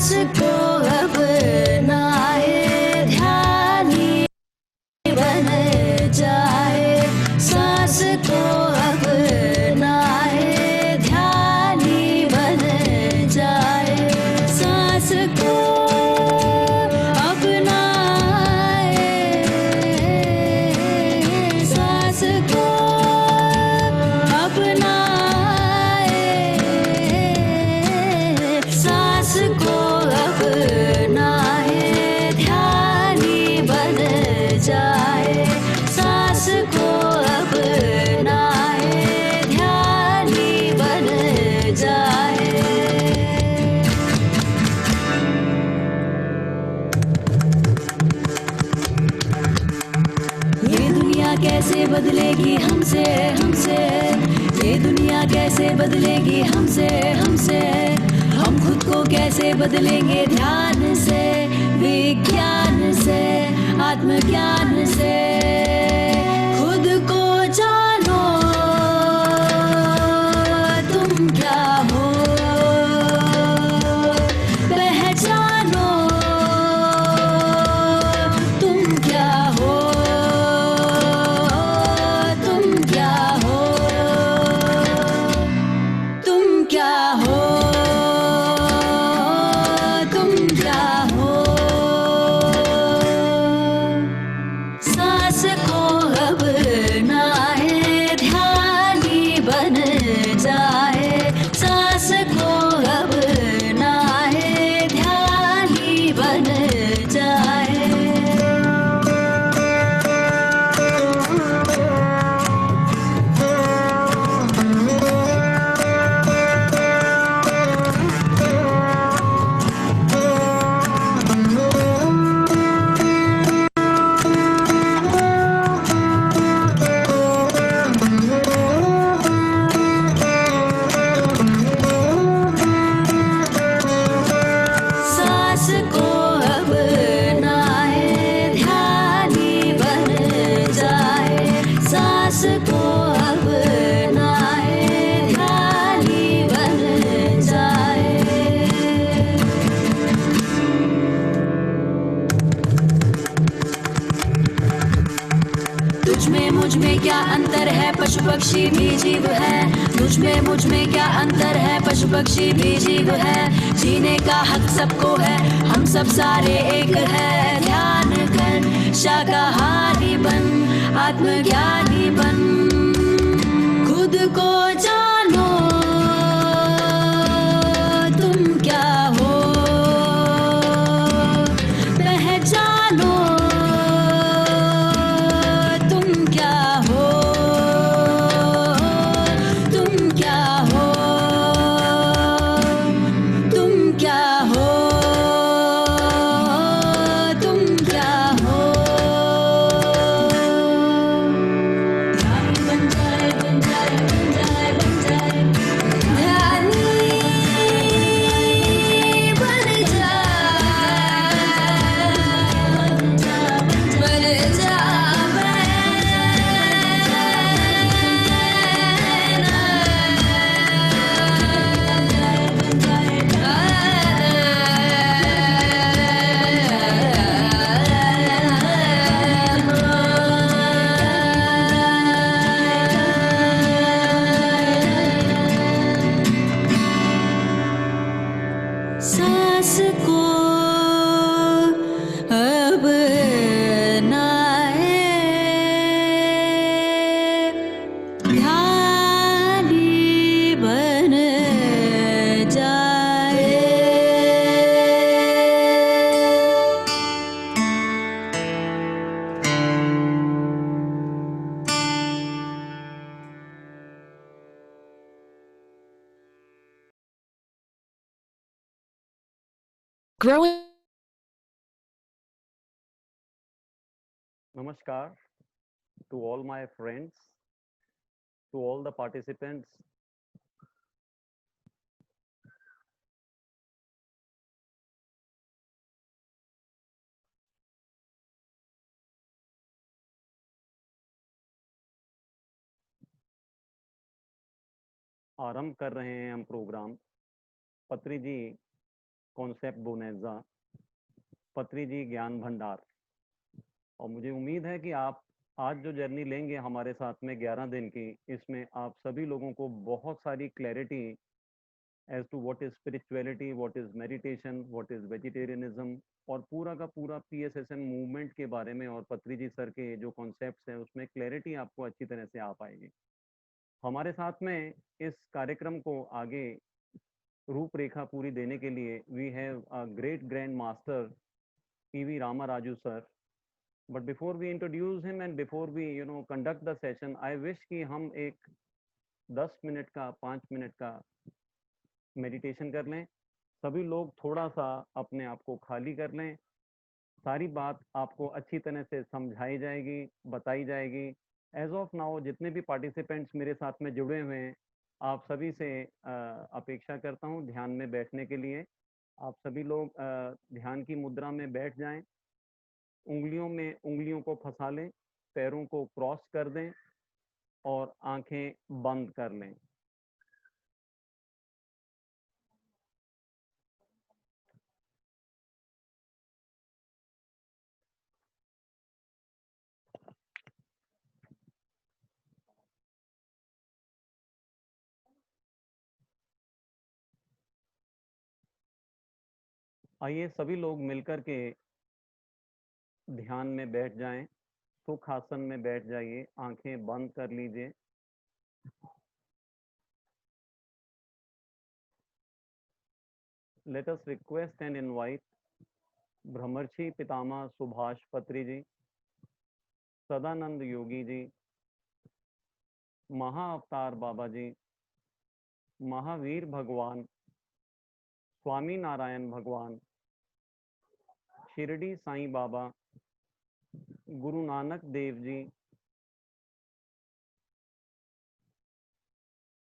सांस को अपनाए, ध्यानी बन जाए। सांस को अपनाए, ध्यानी बन जाए। सांस को अपनाए, सांस को अपनाए, सांस को अपनाए, ध्यानी बन जाए। सांस को अपनाए, ध्यानी बन जाए। ये दुनिया कैसे बदलेगी हमसे, हमसे। ये दुनिया कैसे बदलेगी हमसे, हमसे। हम खुद को कैसे बदलेंगे ध्यान से, विज्ञान से, आत्मज्ञान से। खुद को जानो, तुम क्या हो, पहचानो तुम क्या हो, तुम क्या हो, तुम क्या हो, तुम क्या हो। सांस को अपनाए, ध्यानी बन जाए। सांस को अपनाए, ध्यानी बन जाए। सांस को अपनाए, ध्यानी बन जाए। सांस को अपनाए, ध्यानी बन जाए। तुझ में मुझ में क्या अंतर है, पशु पक्षी भी जीव है। तुझ में मुझ में क्या अंतर है, पशु पक्षी भी जीव है। जीने का हक सबको है, हम सब सारे एक है। ध्यान कर, शाकाहारी बन, आत्मज्ञानी बन। खुद को जानो, तुम क्या हो, पहचानो तुम क्या हो, तुम क्या हो, तुम क्या हो, तुम क्या हो। ध्यानी बन जाए, बन जाए, बन जाए, बन जाए। ध्यानी बन सांस को अपनाए, ध्यानी बन जाए। Growing. Namaskar to all my friends, to all the participants. आरंभ कर रहे हैं हम प्रोग्राम। पत्री जी कॉन्सेप्ट बोनेजा, पत्री जी ज्ञान भंडार। और मुझे उम्मीद है कि आप आज जो जर्नी लेंगे हमारे साथ में 11 दिन की, इसमें आप सभी लोगों को बहुत सारी clarity as to what is spirituality, what is meditation, what is vegetarianism, और पूरा का पूरा पीएसएसएम मूवमेंट के बारे में और पत्री जी सर के जो कॉन्सेप्ट्स हैं उसमें क्लैरिटी आपको अच्छी तरह से आ पाएगी। हमारे साथ में इस कार्यक्रम को आगे रूपरेखा पूरी देने के लिए we have a great grand master PV Ramaraju sir. But before we introduce him and before we conduct the session, I wish कि हम एक 10 मिनट का 5 मिनट का मेडिटेशन कर लें। सभी लोग थोड़ा सा अपने आप को खाली कर लें। सारी बात आपको अच्छी तरह से समझाई जाएगी, बताई जाएगी। एज ऑफ नाउ जितने भी पार्टिसिपेंट्स मेरे साथ में जुड़े हुए हैं, आप सभी से अपेक्षा करता हूं ध्यान में बैठने के लिए। आप सभी लोग ध्यान की मुद्रा में बैठ जाएं, उंगलियों में उंगलियों को फंसा लें, पैरों को क्रॉस कर दें और आंखें बंद कर लें। आइए सभी लोग मिलकर के ध्यान में बैठ जाएं, सुख आसन में बैठ जाइए, आंखें बंद कर लीजिए। Let us request and invite Brahmarshi Pitamah Subhash पत्री जी, सदानंद योगी जी, महाअवतार बाबा जी, महावीर भगवान, स्वामी नारायण भगवान, Shirdi Sai Baba, Guru Nanak Dev ji,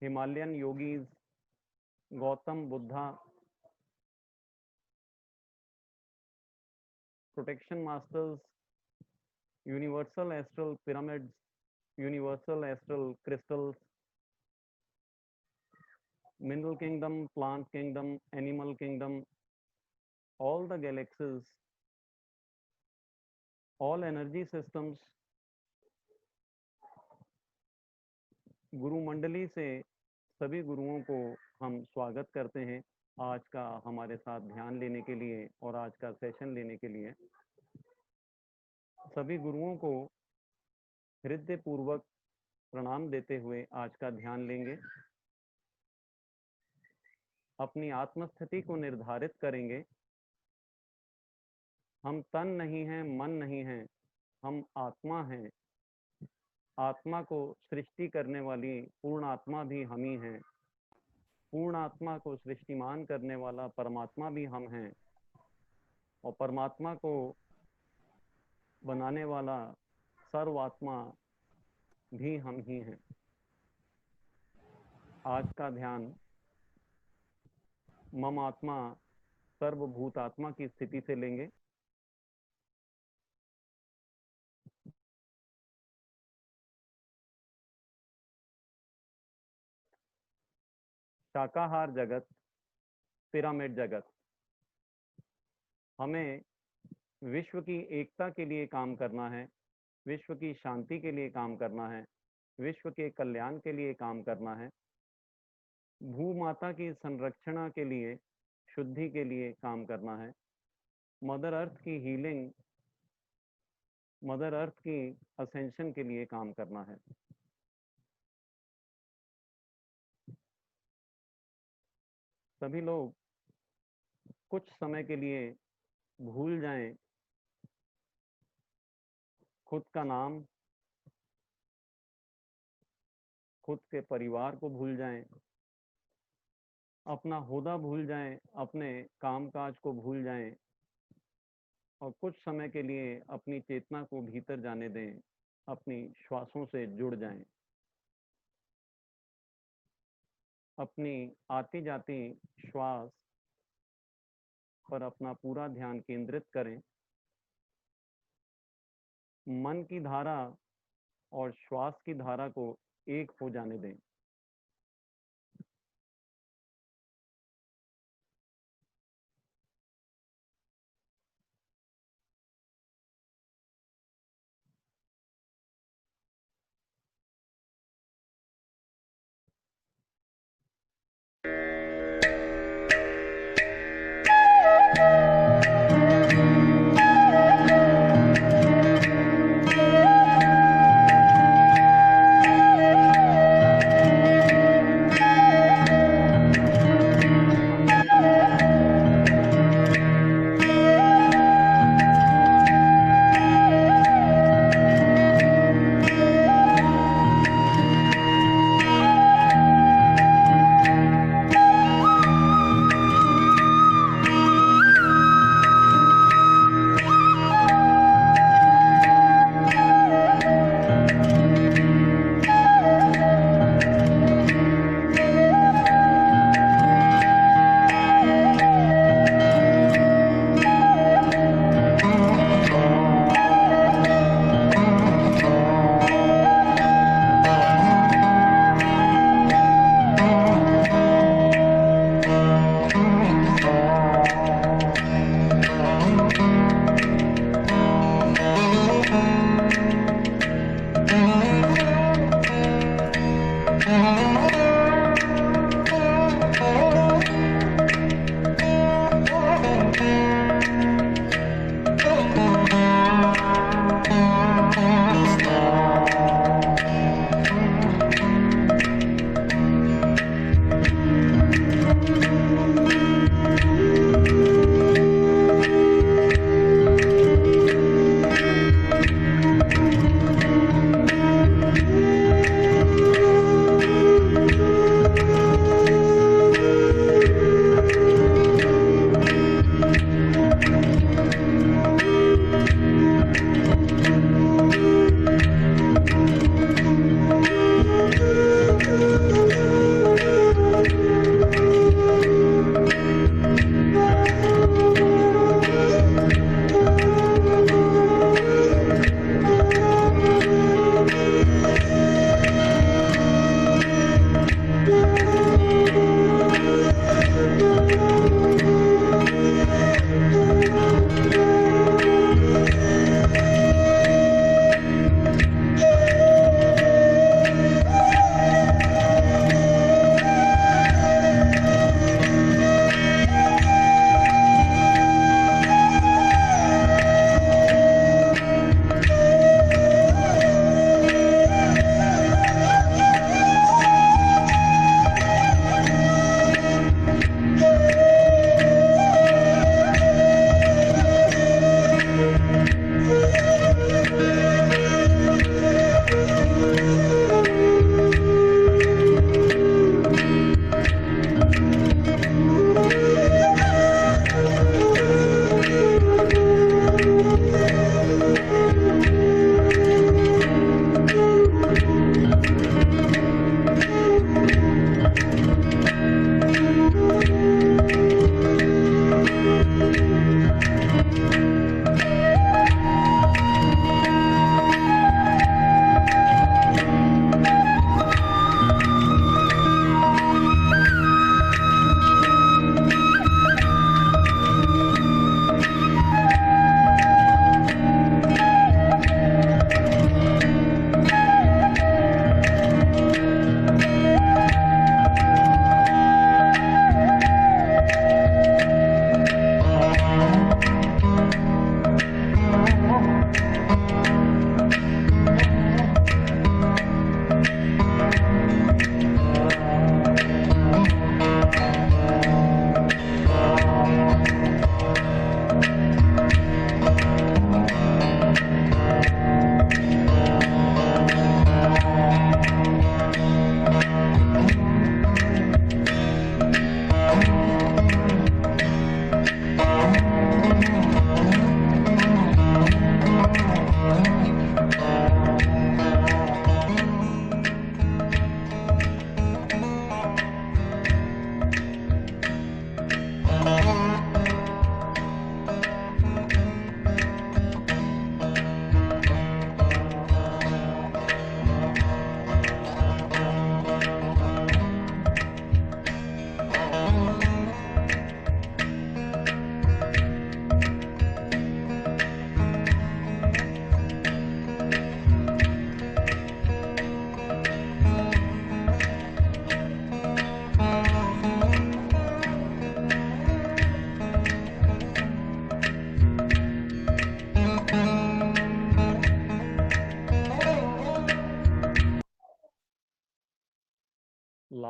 Himalayan yogis, Gautam Buddha, protection masters, universal astral pyramids, universal astral crystals, mineral kingdom, plant kingdom, animal kingdom, all the galaxies, all energy systems, गुरु मंडली से सभी गुरुओं को हम स्वागत करते हैं आज का हमारे साथ ध्यान लेने के लिए और आज का सेशन लेने के लिए। सभी गुरुओं को हृदय पूर्वक प्रणाम देते हुए आज का ध्यान लेंगे। अपनी आत्मस्थिति को निर्धारित करेंगे। हम तन नहीं हैं, मन नहीं हैं, हम आत्मा हैं। आत्मा को सृष्टि करने वाली पूर्ण आत्मा भी हम ही हैं। पूर्ण आत्मा को सृष्टिमान करने वाला परमात्मा भी हम हैं और परमात्मा को बनाने वाला सर्वात्मा भी हम ही हैं। आज का ध्यान मम आत्मा सर्वभूत आत्मा की स्थिति से लेंगे। शाकाहार जगत, पिरामिड जगत, हमें विश्व की एकता के लिए काम करना है, विश्व की शांति के लिए काम करना है, विश्व के कल्याण के लिए काम करना है, भूमाता की संरक्षणा के लिए, शुद्धि के लिए काम करना है, मदर अर्थ की हीलिंग, मदर अर्थ की असेंशन के लिए काम करना है। सभी लोग कुछ समय के लिए भूल जाएं खुद का नाम, खुद के परिवार को भूल जाएं, अपना होदा भूल जाएं, अपने कामकाज को भूल जाएं और कुछ समय के लिए अपनी चेतना को भीतर जाने दें, अपनी श्वासों से जुड़ जाएं। अपनी आती जाती श्वास पर अपना पूरा ध्यान केंद्रित करें। मन की धारा और श्वास की धारा को एक हो जाने दें।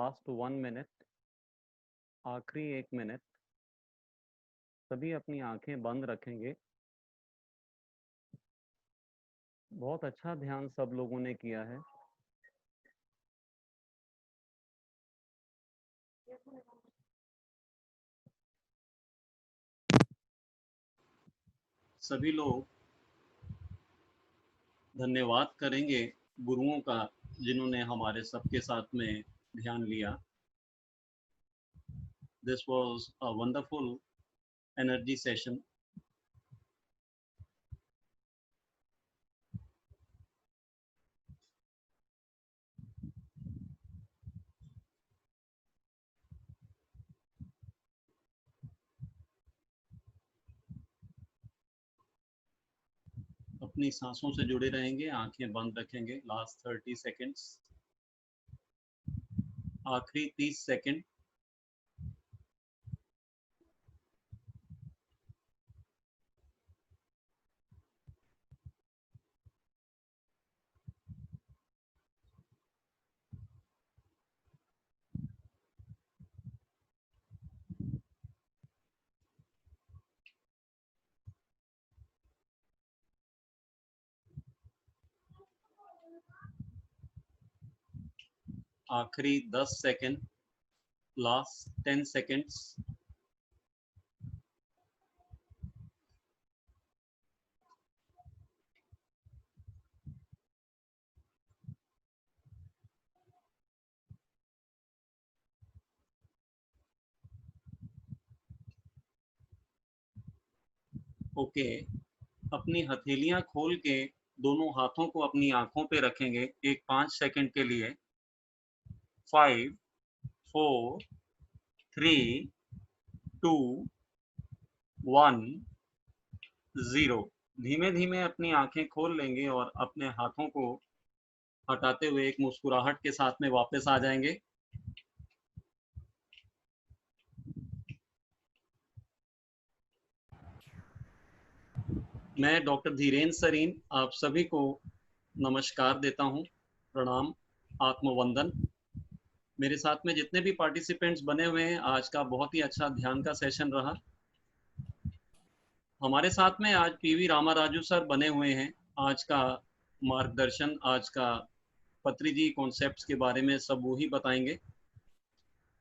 लास्ट 1 मिनट, आखिरी 1 मिनट, सभी अपनी आंखें बंद रखेंगे। बहुत अच्छा ध्यान सब लोगों ने किया है। सभी लोग धन्यवाद करेंगे गुरुओं का, जिन्होंने हमारे सबके साथ में ध्यान लिया। This was a wonderful energy session. अपनी सांसों से जुड़े रहेंगे, आंखें बंद रखेंगे। लास्ट 30 सेकेंड्स, आखिरी 30 सेकेंड। आखिरी 10 सेकेंड, लास्ट 10 सेकेंड्स। ओके, अपनी हथेलियां खोल के दोनों हाथों को अपनी आंखों पे रखेंगे एक 5 सेकेंड के लिए। 5, 4, 3, 2, 1, 0। धीमे धीमे अपनी आंखें खोल लेंगे और अपने हाथों को हटाते हुए एक मुस्कुराहट के साथ में वापस आ जाएंगे। मैं डॉक्टर धीरेन्द्र सरीन आप सभी को नमस्कार देता हूं, प्रणाम, आत्मवंदन। मेरे साथ में जितने भी पार्टिसिपेंट्स बने हुए हैं, आज का बहुत ही अच्छा ध्यान का सेशन रहा। हमारे साथ में आज पीवी रामाराजू सर बने हुए हैं। आज का मार्गदर्शन, आज का पत्री जी कॉन्सेप्ट्स के बारे में सब वो ही बताएंगे।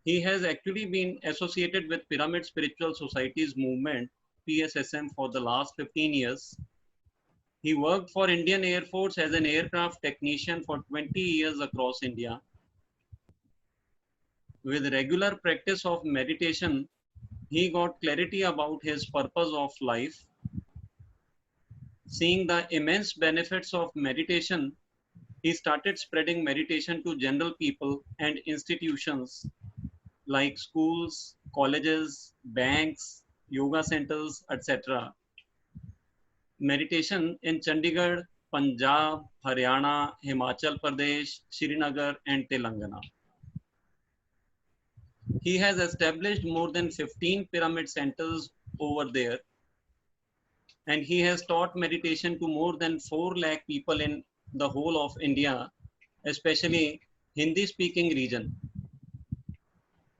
He has actually been associated with Pyramid Spiritual Societies movement, PSSM, for the last 15 years. He worked for Indian Air Force as an aircraft technician for 20 years across India. With regular practice of meditation, he got clarity about his purpose of life. Seeing the immense benefits of meditation, he started spreading meditation to general people and institutions like schools, colleges, banks, yoga centers, etc. Meditation in Chandigarh, Punjab, Haryana, Himachal Pradesh, Srinagar, and Telangana. He has established more than 15 pyramid centers over there, and he has taught meditation to more than 4 lakh people in the whole of India, especially Hindi-speaking region.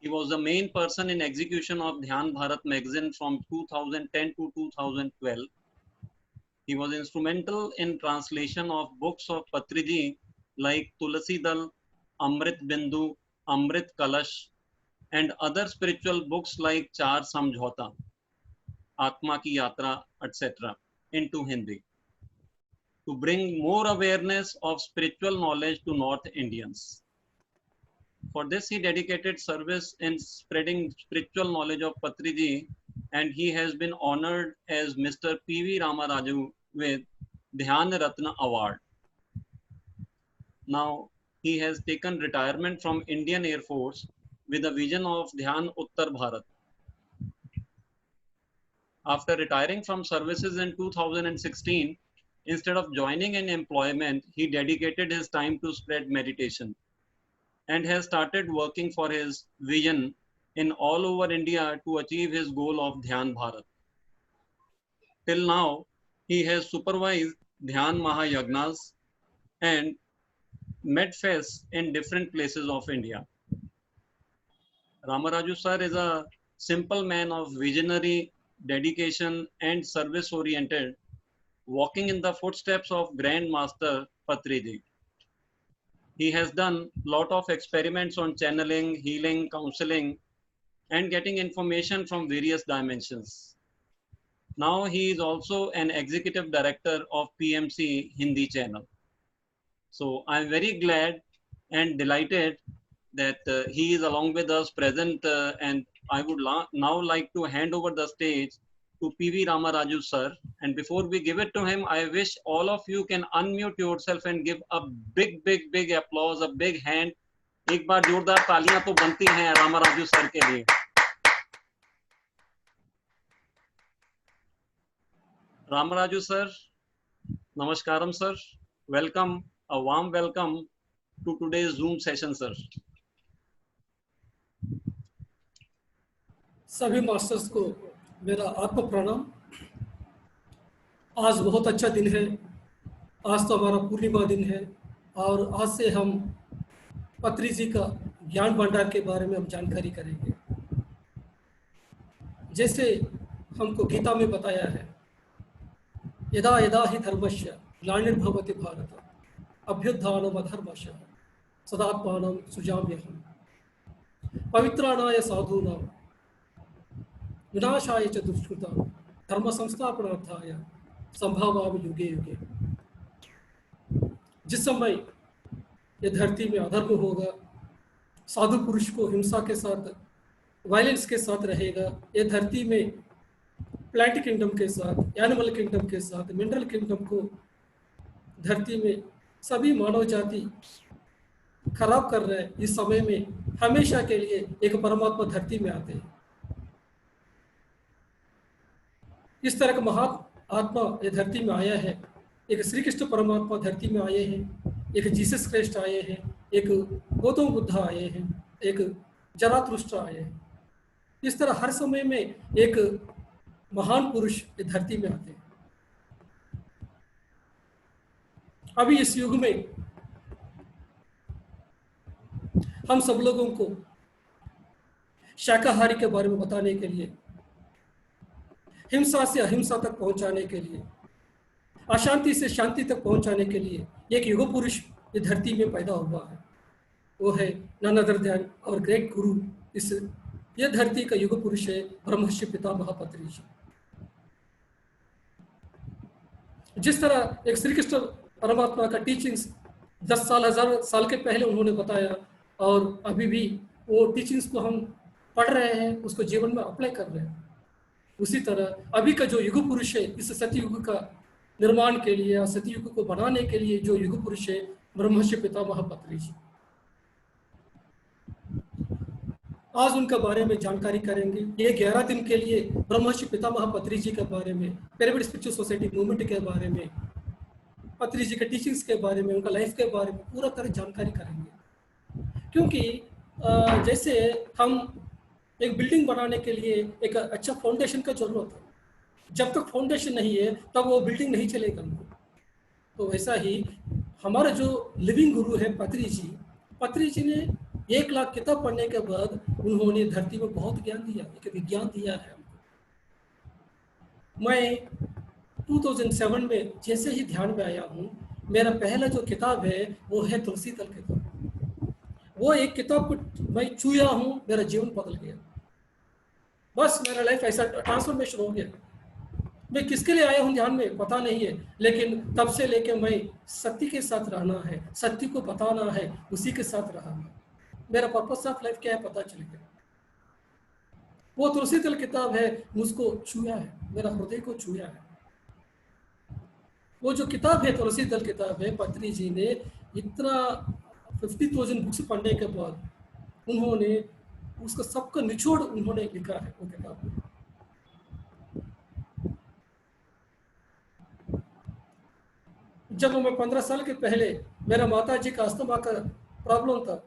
He was the main person in execution of Dhyan Bharat magazine from 2010 to 2012. He was instrumental in translation of books of Patriji like Tulasi Dal, Amrit Bindu, Amrit Kalash, and other spiritual books like Char Samjhauta, Atma Ki Yatra, etc. into Hindi, to bring more awareness of spiritual knowledge to North Indians. For this, he dedicated service in spreading spiritual knowledge of Patriji, and he has been honored as Mr. P.V. Ramaraju with Dhyan Ratna Award. Now, he has taken retirement from Indian Air Force with a vision of Dhyan Uttar Bharat. After retiring from services in 2016, instead of joining in employment, he dedicated his time to spread meditation and has started working for his vision in all over India to achieve his goal of Dhyan Bharat. Till now, he has supervised Dhyan Mahayagnas and Medfests in different places of India. Ramaraju sir is a simple man of visionary dedication and service oriented, walking in the footsteps of Grand Master Patriji. He has done lot of experiments on channeling, healing, counseling, and getting information from various dimensions. Now he is also an executive director of PMC Hindi channel. So I'm very glad and delighted that he is along with us present, and I would now like to hand over the stage to PV Ramaraju sir. And before we give it to him, I wish all of you can unmute yourself and give a big applause, a big hand. एक बार जोरदार तालियां तो बनती हैं Ramaraju sir के लिए. Ramaraju sir, namaskaram sir. Welcome, a warm welcome to today's Zoom session, sir. सभी masters को मेरा आत्म प्रणाम। आज बहुत अच्छा दिन है, आज तो हमारा पूर्णिमा दिन है और आज से हम पत्री जी का ज्ञान भंडार के बारे में हम जानकारी करेंगे। जैसे हमको गीता में बताया है, यदा यदा हि धर्मस्य ग्लानिर्भवति भारत अभ्युत्थानम् अधर्मस्य सदात्मानं सृजाम्यहम् पवित्राणाय साधूनां विनाशाय च दुष्कृतां धर्म संस्थापनार्थाय संभावामि युगे युगे। जिस समय ये धरती में अधर्म होगा, साधु पुरुष को हिंसा के साथ, वायलेंस के साथ रहेगा, ये धरती में प्लांट किंगडम के साथ, एनिमल किंगडम के साथ, मिनरल किंगडम को धरती में सभी मानव जाति खराब कर रहे हैं। इस समय में हमेशा के लिए एक परमात्मा धरती में आते हैं। इस तरह का महान आत्मा ये धरती में आया है। एक श्री कृष्ण परमात्मा धरती में आए हैं, एक जीसस क्राइस्ट आए हैं, एक गौतम बुद्ध आए हैं, एक जरातुष्ट्र आए हैं। इस तरह हर समय में एक महान पुरुष ये धरती में आते हैं। अभी इस युग में हम सब लोगों को शाकाहारी के बारे में बताने के लिए, हिंसा से अहिंसा तक पहुंचाने के लिए, अशांति से शांति तक पहुंचाने के लिए एक युग पुरुष ये धरती में पैदा हुआ है। वो है नन अदर देन और ग्रेट गुरु। इस ये धरती का युग पुरुष है ब्रह्मर्षि पितामह पत्री जी। जिस तरह एक श्री कृष्ण परमात्मा का टीचिंग्स 10 साल 1000 साल के पहले उन्होंने बताया और अभी भी वो टीचिंग्स को हम पढ़ रहे हैं, उसको जीवन में अप्लाई कर रहे हैं। उसी तरह अभी का जो युग पुरुष है, इस सतयुग का निर्माण के लिए या सतयुग को बनाने के लिए जो युग पुरुष है ब्रह्मर्षि पितामह पत्री जी। आज उनके बारे में जानकारी करेंगे। ये 11 दिन के लिए ब्रह्मर्षि पितामह पत्री जी के बारे में, पिरामिड स्पिरिचुअल सोसाइटी मूवमेंट के बारे में, पत्री जी के टीचिंग्स के बारे में, उनका लाइफ के बारे में पूरा तरह जानकारी करेंगे। क्योंकि जैसे हम एक बिल्डिंग बनाने के लिए एक अच्छा फाउंडेशन का जरूरत है। जब तक फाउंडेशन नहीं है तब वो बिल्डिंग नहीं चलेगा। तो वैसा ही हमारा जो लिविंग गुरु है पत्री जी ने 1 लाख किताब पढ़ने के बाद उन्होंने धरती में बहुत ज्ञान दिया, एक विज्ञान दिया है। मैं 2007 में जैसे ही ध्यान में आया हूँ, मेरा पहला जो किताब है वो है तुलसी दल किताब। वो एक किताब को मैं छुया हूँ, मेरा जीवन बदल गया। बस मेरा लाइफ ऐसा ट्रांसफॉर्मेशन हो गया। मैं किसके लिए आया हूँ ध्यान में पता नहीं है, लेकिन तब से लेके मैं सत्य के साथ रहना है, सत्य को बताना है, उसी के साथ रहना। मेरा पर्पस ऑफ लाइफ क्या है पता चल गया। वो तुलसी दल किताब है, मुझको छुआ है, मेरा हृदय को छुआ है। वो जो किताब है तुलसी दल किताब है, पत्री जी ने इतना 50,000 बुक्स पढ़ने के बाद उन्होंने उसका सबका निचोड़ उन्होंने लिखा है वो किताब में। जब मैं 15 साल के पहले मेरा माताजी का अस्थमा का प्रॉब्लम था,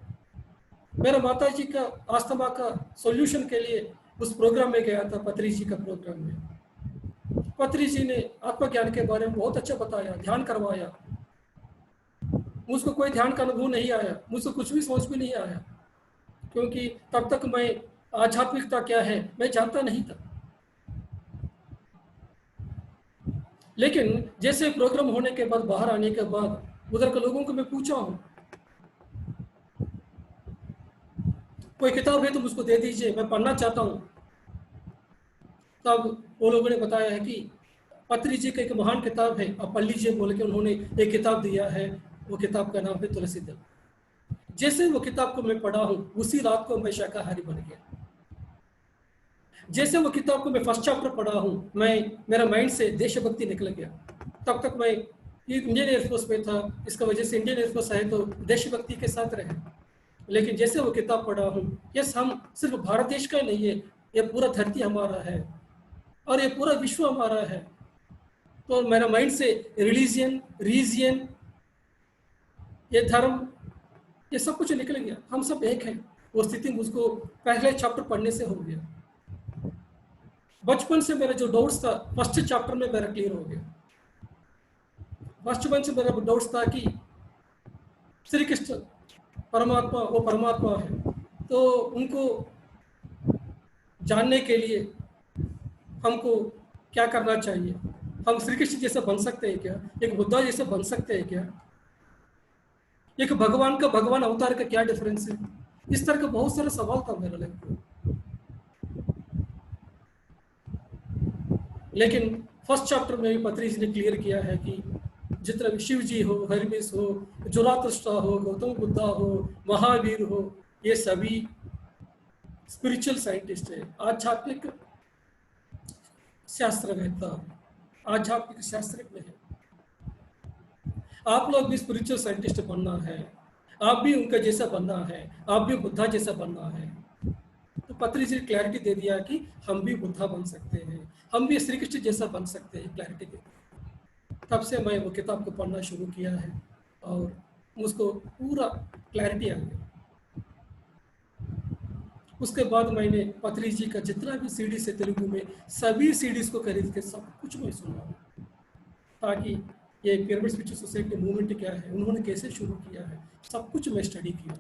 मेरा माताजी का अस्थमा का सॉल्यूशन के लिए उस प्रोग्राम में गया था, पत्री जी का प्रोग्राम में। पत्री जी ने आत्मज्ञान के बारे में बहुत अच्छा बताया, ध्यान करवाया। मुझको कोई ध्यान का अनुभव नहीं आया, मुझको कुछ भी समझ में नहीं आया, क्योंकि तब तक मैं आध्यात्मिकता क्या है मैं जानता नहीं था। लेकिन जैसे प्रोग्राम होने के बाद, बाहर आने के बाद उधर के लोगों को मैं पूछा हूँ, कोई किताब है तो मुझको दे दीजिए, मैं पढ़ना चाहता हूँ। तब वो लोगों ने बताया है कि पत्री जी का एक महान किताब है, आप पढ़ लीजिए बोल के उन्होंने एक किताब दिया है। वो किताब का नाम है तुलसी दल। जैसे वो किताब को मैं पढ़ा हूँ, उसी रात को मैं शाकाहारी बन गया। जैसे वो किताब को मैं फर्स्ट चैप्टर पढ़ा हूँ, मेरा माइंड से देशभक्ति निकल गया। तब तक मैं इंडियन एयरफोर्स में था, इसका वजह से इंडियन एयरफोर्स आए तो देशभक्ति के साथ रहे। लेकिन जैसे वो किताब पढ़ा हूँ, यस, हम सिर्फ भारत देश का नहीं है, ये पूरा धरती हमारा है और ये पूरा विश्व हमारा है। तो मेरा माइंड से रिलीजियन, रीजियन, ये धर्म, ये सब कुछ निकल गया। हम सब एक हैं। वो स्थिति मुझको पहले चैप्टर पढ़ने से हो गया। बचपन से मेरा जो डाउट्स था, फर्स्ट चैप्टर में मेरा क्लियर हो गया। बचपन से मेरा डाउट्स था कि श्री कृष्ण परमात्मा, वो परमात्मा है, तो उनको जानने के लिए हमको क्या करना चाहिए? हम श्री कृष्ण जैसे बन सकते हैं क्या? एक बुद्धा जैसे बन सकते हैं क्या? एक भगवान का, भगवान अवतार का क्या डिफरेंस है? इस तरह का बहुत सारा सवाल था मेरे लिए। लेकिन फर्स्ट चैप्टर में भी पत्री जी ने क्लियर किया है कि जितना भी शिव जी हो, हरमिस हो, जोरातुस्ट्रा हो, गौतम बुद्धा हो, महावीर हो, ये सभी स्पिरिचुअल साइंटिस्ट है, आध्यात्मिक शास्त्रवेत्ता, आध्यात्मिक शास्त्रज्ञ है। आप लोग भी स्पिरिचुअल साइंटिस्ट बनना है, आप भी उनका जैसा बनना है, आप भी बुद्धा जैसा बनना है। तो पत्री जी ने क्लैरिटी दे दिया कि हम भी बुद्धा बन सकते हैं, हम भी श्री कृष्ण जैसा बन सकते हैं, क्लैरिटी दे दी। तब से मैं वो किताब को पढ़ना शुरू किया है और मुझको पूरा क्लैरिटी आ गया। उसके बाद मैंने पत्री जी का जितना भी सीडीज है तेलुगु में, सभी सीडीज को खरीद के सब कुछ मैं सुना, ताकि ये पिरामिड स्पिरिचुअल सोसाइटी मूवमेंट क्या है, उन्होंने कैसे शुरू किया है, सब कुछ मैं स्टडी किया।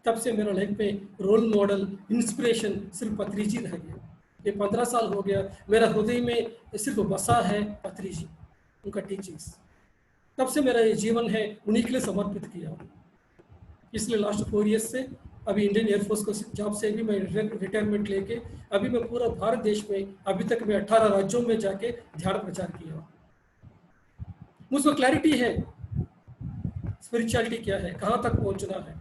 तब से मेरा लाइफ में रोल मॉडल, इंस्पिरेशन सिर्फ पत्री जी रह गया। ये 15 साल हो गया, मेरा हृदय में सिर्फ बसा है पत्री जी, उनका टीचिंग्स। तब से मेरा ये जीवन है उन्हीं के लिए समर्पित किया। इसलिए लास्ट 4 ईयर्स से अभी इंडियन एयरफोर्स को जॉब से भी मैं रिटायरमेंट लेके अभी मैं पूरा भारत देश में, अभी तक मैं 18 राज्यों में जाके ध्यान प्रचार किया। मुझको क्लैरिटी है स्पिरिचुअलिटी क्या है, कहाँ तक पहुँचना है,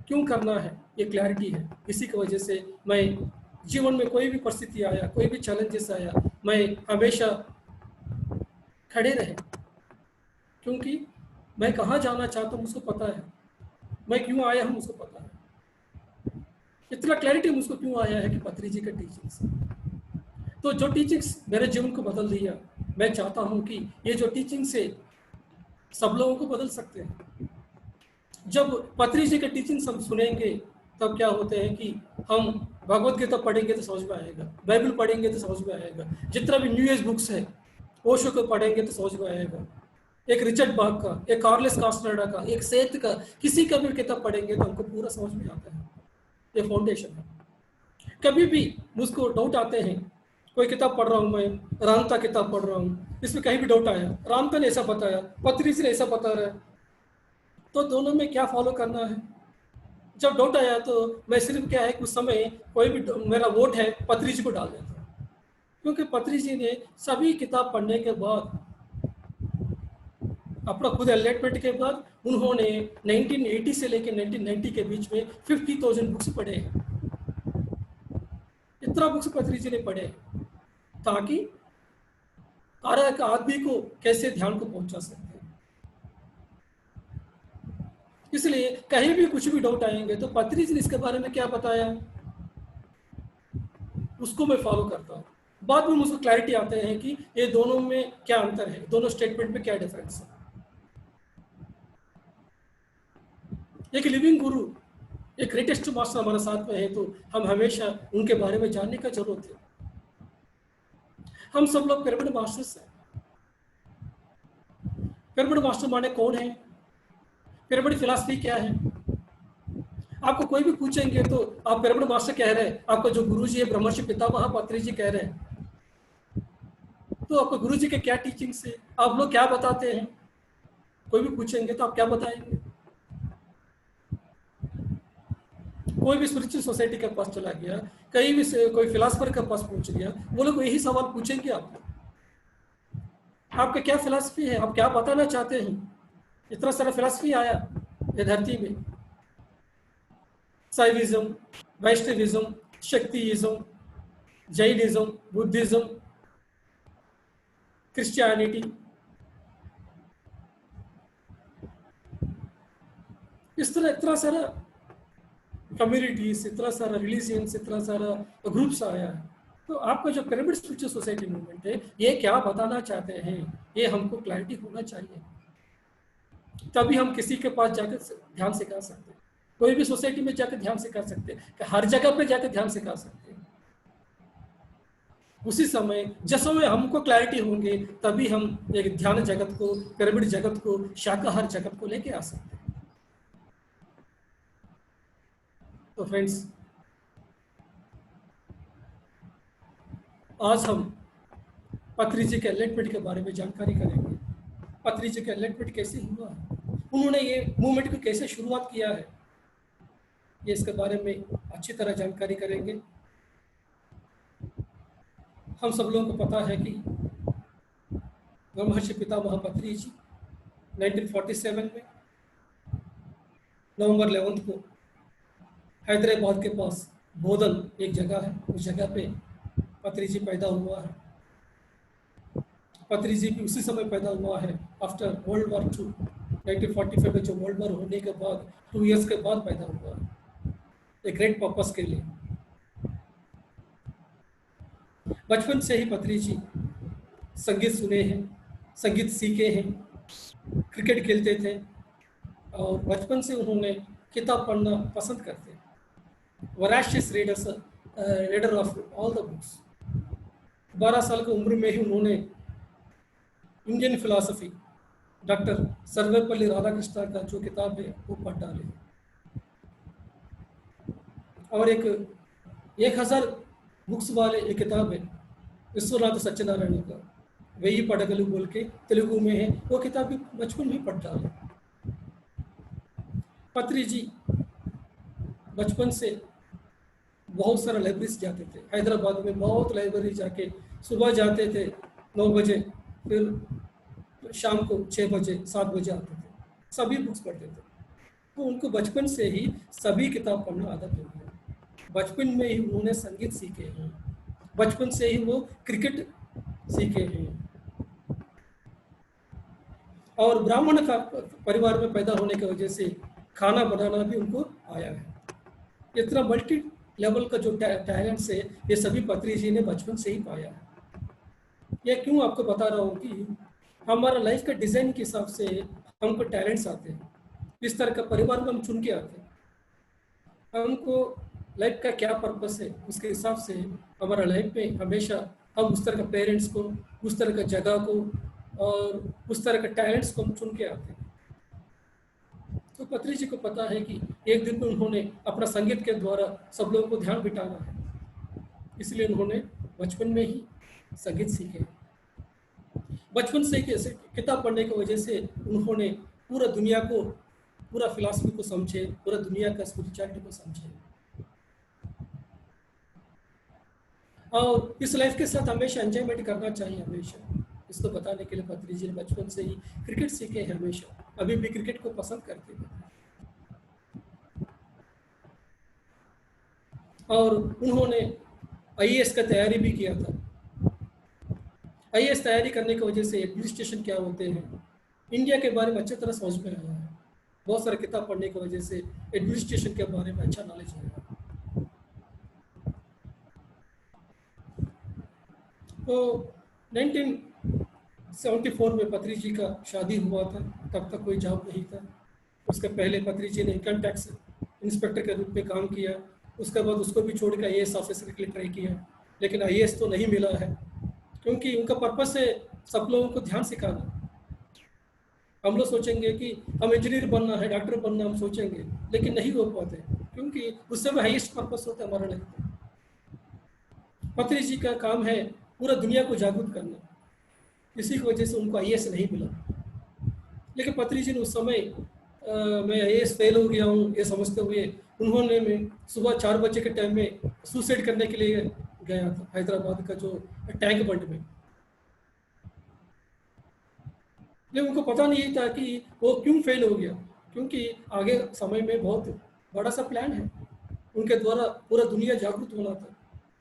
क्यों करना है, ये क्लैरिटी है। इसी की वजह से मैं जीवन में कोई भी परिस्थिति आया, कोई भी चैलेंजेस आया, मैं हमेशा खड़े रहे, क्योंकि मैं कहाँ जाना चाहता हूँ मुझको पता है, मैं क्यों आया हूँ मुझको पता है। इतना क्लैरिटी मुझको क्यों आया है कि पत्री जी का टीचिंग्स, तो जो टीचिंग्स मेरे जीवन को बदल दिया, मैं चाहता हूँ कि ये जो टीचिंग्स है सब लोगों को बदल सकते हैं। जब पत्री जी के टीचिंग्स हम सुनेंगे तब क्या होते हैं कि हम भगवत गीता पढ़ेंगे तो समझ में आएगा, बाइबल पढ़ेंगे तो समझ में आएगा, जितना भी न्यू एज बुक्स है ओशो को पढ़ेंगे तो समझ में आएगा, एक रिचर्ड बाग का, एक कार्लेस कास्टर्डा का, एक सेठ का, किसी का भी किताब पढ़ेंगे तो हमको पूरा समझ में आता है। ये फाउंडेशन है। कभी भी मुझको डाउट आते हैं, कोई किताब पढ़ रहा हूँ मैं, रामता किताब पढ़ रहा हूँ, इसमें कहीं भी डाउट आया, रामता ने ऐसा बताया, पत्री जी ने ऐसा बता रहा है, तो दोनों में क्या फॉलो करना है। जब डाउट आया तो मैं सिर्फ क्या है कि उस समय कोई भी मेरा वोट है पत्री जी को डाल देता हूँ, क्योंकि पत्री जी ने सभी किताब पढ़ने के बाद, अपना खुद एनलाइटमेंट के बाद, उन्होंने 1980 से लेकर 1990 के बीच में 50,000 बुक्स पढ़े हैं। इतना बुक्स पत्री जी ने पढ़े ताकि हर एक आदमी को कैसे ध्यान को पहुंचा सकते हैं। इसलिए कहीं भी कुछ भी डाउट आएंगे तो पत्री जी ने इसके बारे में क्या बताया उसको मैं फॉलो करता हूँ। बाद में मुझको क्लैरिटी आते हैं कि ये दोनों में क्या अंतर है, दोनों स्टेटमेंट में क्या डिफरेंस है। एक लिविंग गुरु, एक ग्रेटेस्ट मास्टर हमारे साथ में है, तो हम हमेशा उनके बारे में जानने का जरूरत है। हम सब लोग पिरामिड मास्टर्स हैं। पिरामिड मास्टर माने कौन है, पिरामिड फिलॉसफी क्या है, आपको कोई भी पूछेंगे तो आप पिरामिड मास्टर कह रहे हैं, आपका जो गुरुजी है ब्रह्मर्षि पितामह पत्री जी कह रहे हैं, तो आपको गुरुजी के क्या टीचिंग्स है, आप लोग क्या बताते हैं? कोई भी पूछेंगे तो आप क्या बताएंगे? कोई भी स्पिरिचुअल सोसाइटी के पास चला गया, कहीं भी कोई फिलोसफर के पास पहुंच गया, वो लोग यही सवाल पूछेंगे आपको, आपका क्या फिलॉसफी है, आप क्या बताना चाहते हैं? इतना सारा फिलॉसफी आया ये धरती में, साइविज्म, वैष्णविज्म, शक्तिइज्म, जैनिज्म, बुद्धिज्म, क्रिश्चियनिटी, इस तरह इतना सारा कम्युनिटीज, इतना सारा रिलीजियंस, इतना सारा ग्रुप्स आया है। तो आपका जो पिरामिड स्पिरिचुअल सोसाइटी मूवमेंट है, ये क्या बताना चाहते हैं, ये हमको क्लैरिटी होना चाहिए, तभी हम किसी के पास जाकर ध्यान सिखा सकते हैं। कोई भी सोसाइटी में जाकर ध्यान सिखा सकते हैं, हर जगह पे जाकर ध्यान सिखा सकते हैं। उसी समय जिस समय हमको क्लैरिटी होंगे, तभी हम एक ध्यान जगत को, पिरामिड जगत को, शाकाहार जगत को लेके आ सकते हैं। तो फ्रेंड्स, आज हम पत्री जी के एनलाइटमेंट के बारे में जानकारी करेंगे। पत्री जी का एनलाइटमेंट कैसे हुआ है, उन्होंने ये मूवमेंट को कैसे शुरुआत किया है, ये इसके बारे में अच्छी तरह जानकारी करेंगे। हम सब लोगों को पता है कि ब्रह्मर्षि पितामह पत्री जी 1947 में नवंबर 11 को हैदराबाद के पास बोधन एक जगह है, उस जगह पे पत्री जी पैदा हुआ है। पत्री जी भी उसी समय पैदा हुआ है आफ्टर वर्ल्ड वॉर 2, 1945 में जो वर्ल्ड वॉर होने के बाद 2 इयर्स के बाद पैदा हुआ है, एक ग्रेट पर्पस के लिए। बचपन से ही पत्री जी संगीत सुने हैं, संगीत सीखे हैं, क्रिकेट खेलते थे और बचपन से उन्होंने किताब पढ़ना पसंद करते हैं। Voracious reader of all the books. 12 साल की उम्र में ही उन्होंने Indian philosophy doctor Sarvepalli Radhakrishnan का जो किताब है वो पढ़ डाले और एक 1000 बुक्स वाले एक किताब है विश्वनाथ सत्यनारायण का, वही पढ़गलू बोल के तेलुगु में है, वो किताब भी बचपन में पढ़ डाले। पत्री जी बचपन से बहुत सारा लाइब्रेरीज जाते थे, हैदराबाद में बहुत लाइब्रेरी जाके सुबह जाते थे 9 बजे, फिर शाम को 6 बजे 7 बजे आते थे, सभी बुक्स पढ़ते थे। तो उनको बचपन से ही सभी किताब पढ़ना आदत हो गया। बचपन में ही उन्होंने संगीत सीखे हैं, बचपन से ही वो क्रिकेट सीखे हैं और ब्राह्मण का परिवार में पैदा होने की वजह से खाना बनाना भी उनको आया है। इतना मल्टी लेवल का जो टैलेंट है, ये सभी पत्री जी ने बचपन से ही पाया है। ये क्यों आपको बता रहा हूँ कि हमारा लाइफ का डिज़ाइन के हिसाब से हमको टैलेंट्स आते हैं, इस तरह का परिवार में हम चुन के आते हैं। हमको लाइफ का क्या पर्पस है, उसके हिसाब से हमारा लाइफ में हमेशा हम उस तरह का पेरेंट्स को, उस तरह का जगह को और उस तरह का टैलेंट्स को हम चुन के आते हैं। तो पत्री जी को पता है कि एक दिन में उन्होंने अपना संगीत के द्वारा सब लोगों को ध्यान बिठाना है, इसलिए उन्होंने बचपन में ही संगीत सीखे। बचपन से किताब पढ़ने की वजह से उन्होंने पूरा दुनिया को, पूरा फिलॉसफी को समझे, पूरा दुनिया का स्पिरिचुअलिटी को समझे और इस लाइफ के साथ हमेशा एंजॉयमेंट करना चाहिए। हमेशा इसको बताने के लिए पत्री जी ने बचपन से ही क्रिकेट सीखे हैं, हमेशा अभी भी क्रिकेट को पसंद करते हैं और उन्होंने आईएएस का तैयारी भी किया था। आईएएस तैयारी करने की वजह से एडमिनिस्ट्रेशन क्या होते हैं, इंडिया के बारे में अच्छी तरह समझ में आया है। बहुत सारे किताब पढ़ने की वजह से एडमिनिस्ट्रेशन के बारे में अच्छा नॉलेज आया। तो 1974 में पत्री जी का शादी हुआ था, तब तक कोई जॉब नहीं था। उसके पहले पत्री जी ने इनकम टैक्स इंस्पेक्टर के रूप में काम किया, उसके बाद उसको भी छोड़ के आईएएस ऑफिसर के लिए ट्राई किया, लेकिन आईएएस तो नहीं मिला है क्योंकि उनका पर्पस है सब लोगों को ध्यान सिखाना। हम लोग सोचेंगे कि हम इंजीनियर बनना है, डॉक्टर बनना हम सोचेंगे, लेकिन नहीं हो पाते क्योंकि उस समय हाईएस्ट पर्पस होता है हमारा लाइफ में। पत्री जी का काम है पूरा दुनिया को जागरूक करना, इसी की वजह से उनको आईएएस नहीं मिला। लेकिन पत्री जी ने उस समय मैं आईएएस फेल हो गया हूँ ये समझते हुए उन्होंने मैं सुबह 4 बजे के टाइम में सुसाइड करने के लिए गया था हैदराबाद का जो टैंक बंड में। लेकिन उनको पता नहीं था कि वो क्यों फेल हो गया, क्योंकि आगे समय में बहुत बड़ा सा प्लान है, उनके द्वारा पूरा दुनिया जागरूक होना था,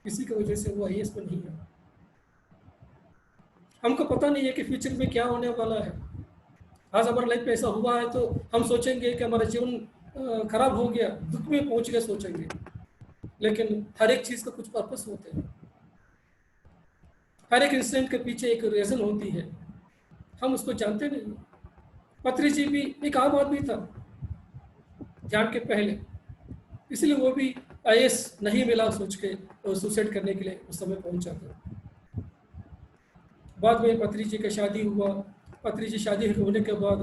इसी की वजह से वो आईएएस में नहीं आया। हमको पता नहीं है कि फ्यूचर में क्या होने वाला है। आज हमारे लाइफ में ऐसा हुआ है तो हम सोचेंगे कि हमारा जीवन खराब हो गया, दुख में पहुंच गए सोचेंगे, लेकिन हर एक चीज का कुछ पर्पस होते हैं, हर एक इंसिडेंट के पीछे एक रीजन होती है, हम उसको जानते नहीं। पत्री जी भी एक आम आदमी था जान के पहले, इसलिए वो भी आईएएस नहीं मिला सोच के सुसाइड करने के लिए उस समय पहुंचा था। बाद में पत्री जी का शादी हुआ। पत्री जी शादी होने के बाद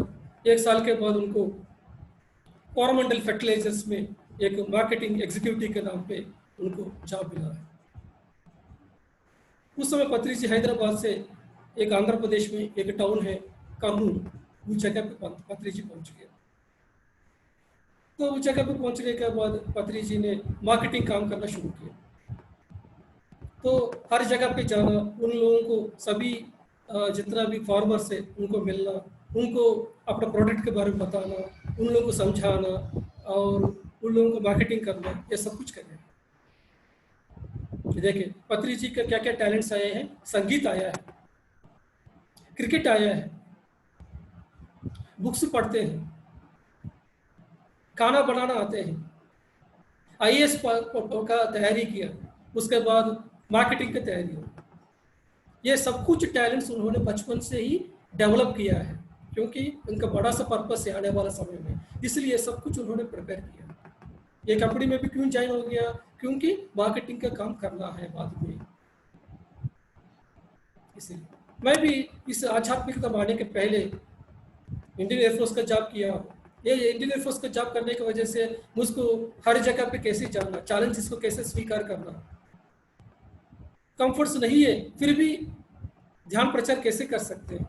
1 साल के बाद उनको कोरोमंडल फर्टिलाइजर्स में एक मार्केटिंग एग्जीक्यूटिव के नाम पे उनको जॉब मिला है। उस समय पत्री जी हैदराबाद से एक आंध्र प्रदेश में एक टाउन है कामूर, उस जगह पे पत्री जी पहुंच गए। तो उस जगह पे पहुंचने के बाद पत्री जी ने मार्केटिंग काम करना शुरू किया। तो हर जगह पे जाना, उन लोगों को सभी जितना भी फार्मर्स है उनको मिलना, उनको अपना प्रोडक्ट के बारे में बताना, उन लोगों को समझाना और उन लोगों को मार्केटिंग करना, ये सब कुछ करना। देखिए पत्री जी का क्या क्या टैलेंट्स आए हैं। संगीत आया है, क्रिकेट आया है, बुक्स पढ़ते हैं, खाना बनाना आते हैं, आईएएस का तैयारी किया, उसके बाद मार्केटिंग की तैयारी हो। ये सब कुछ टैलेंट्स उन्होंने बचपन से ही डेवलप किया है, क्योंकि उनका बड़ा सा पर्पस है आने वाला समय में, इसलिए सब कुछ उन्होंने प्रिपेयर किया। ये कंपनी में भी क्यों ज्वाइन हो गया, क्योंकि मार्केटिंग का काम करना है बाद में। इसलिए मैं भी इस आध्यात्मिकता आने के पहले इंडियन एयरफोर्स का जॉब किया। ये इंडियन एयरफोर्स का जॉब करने की वजह से मुझको हर जगह पे कैसे जाना, चैलेंजेस को कैसे स्वीकार करना, कंफर्ट्स नहीं है फिर भी ध्यान प्रचार कैसे कर सकते हैं,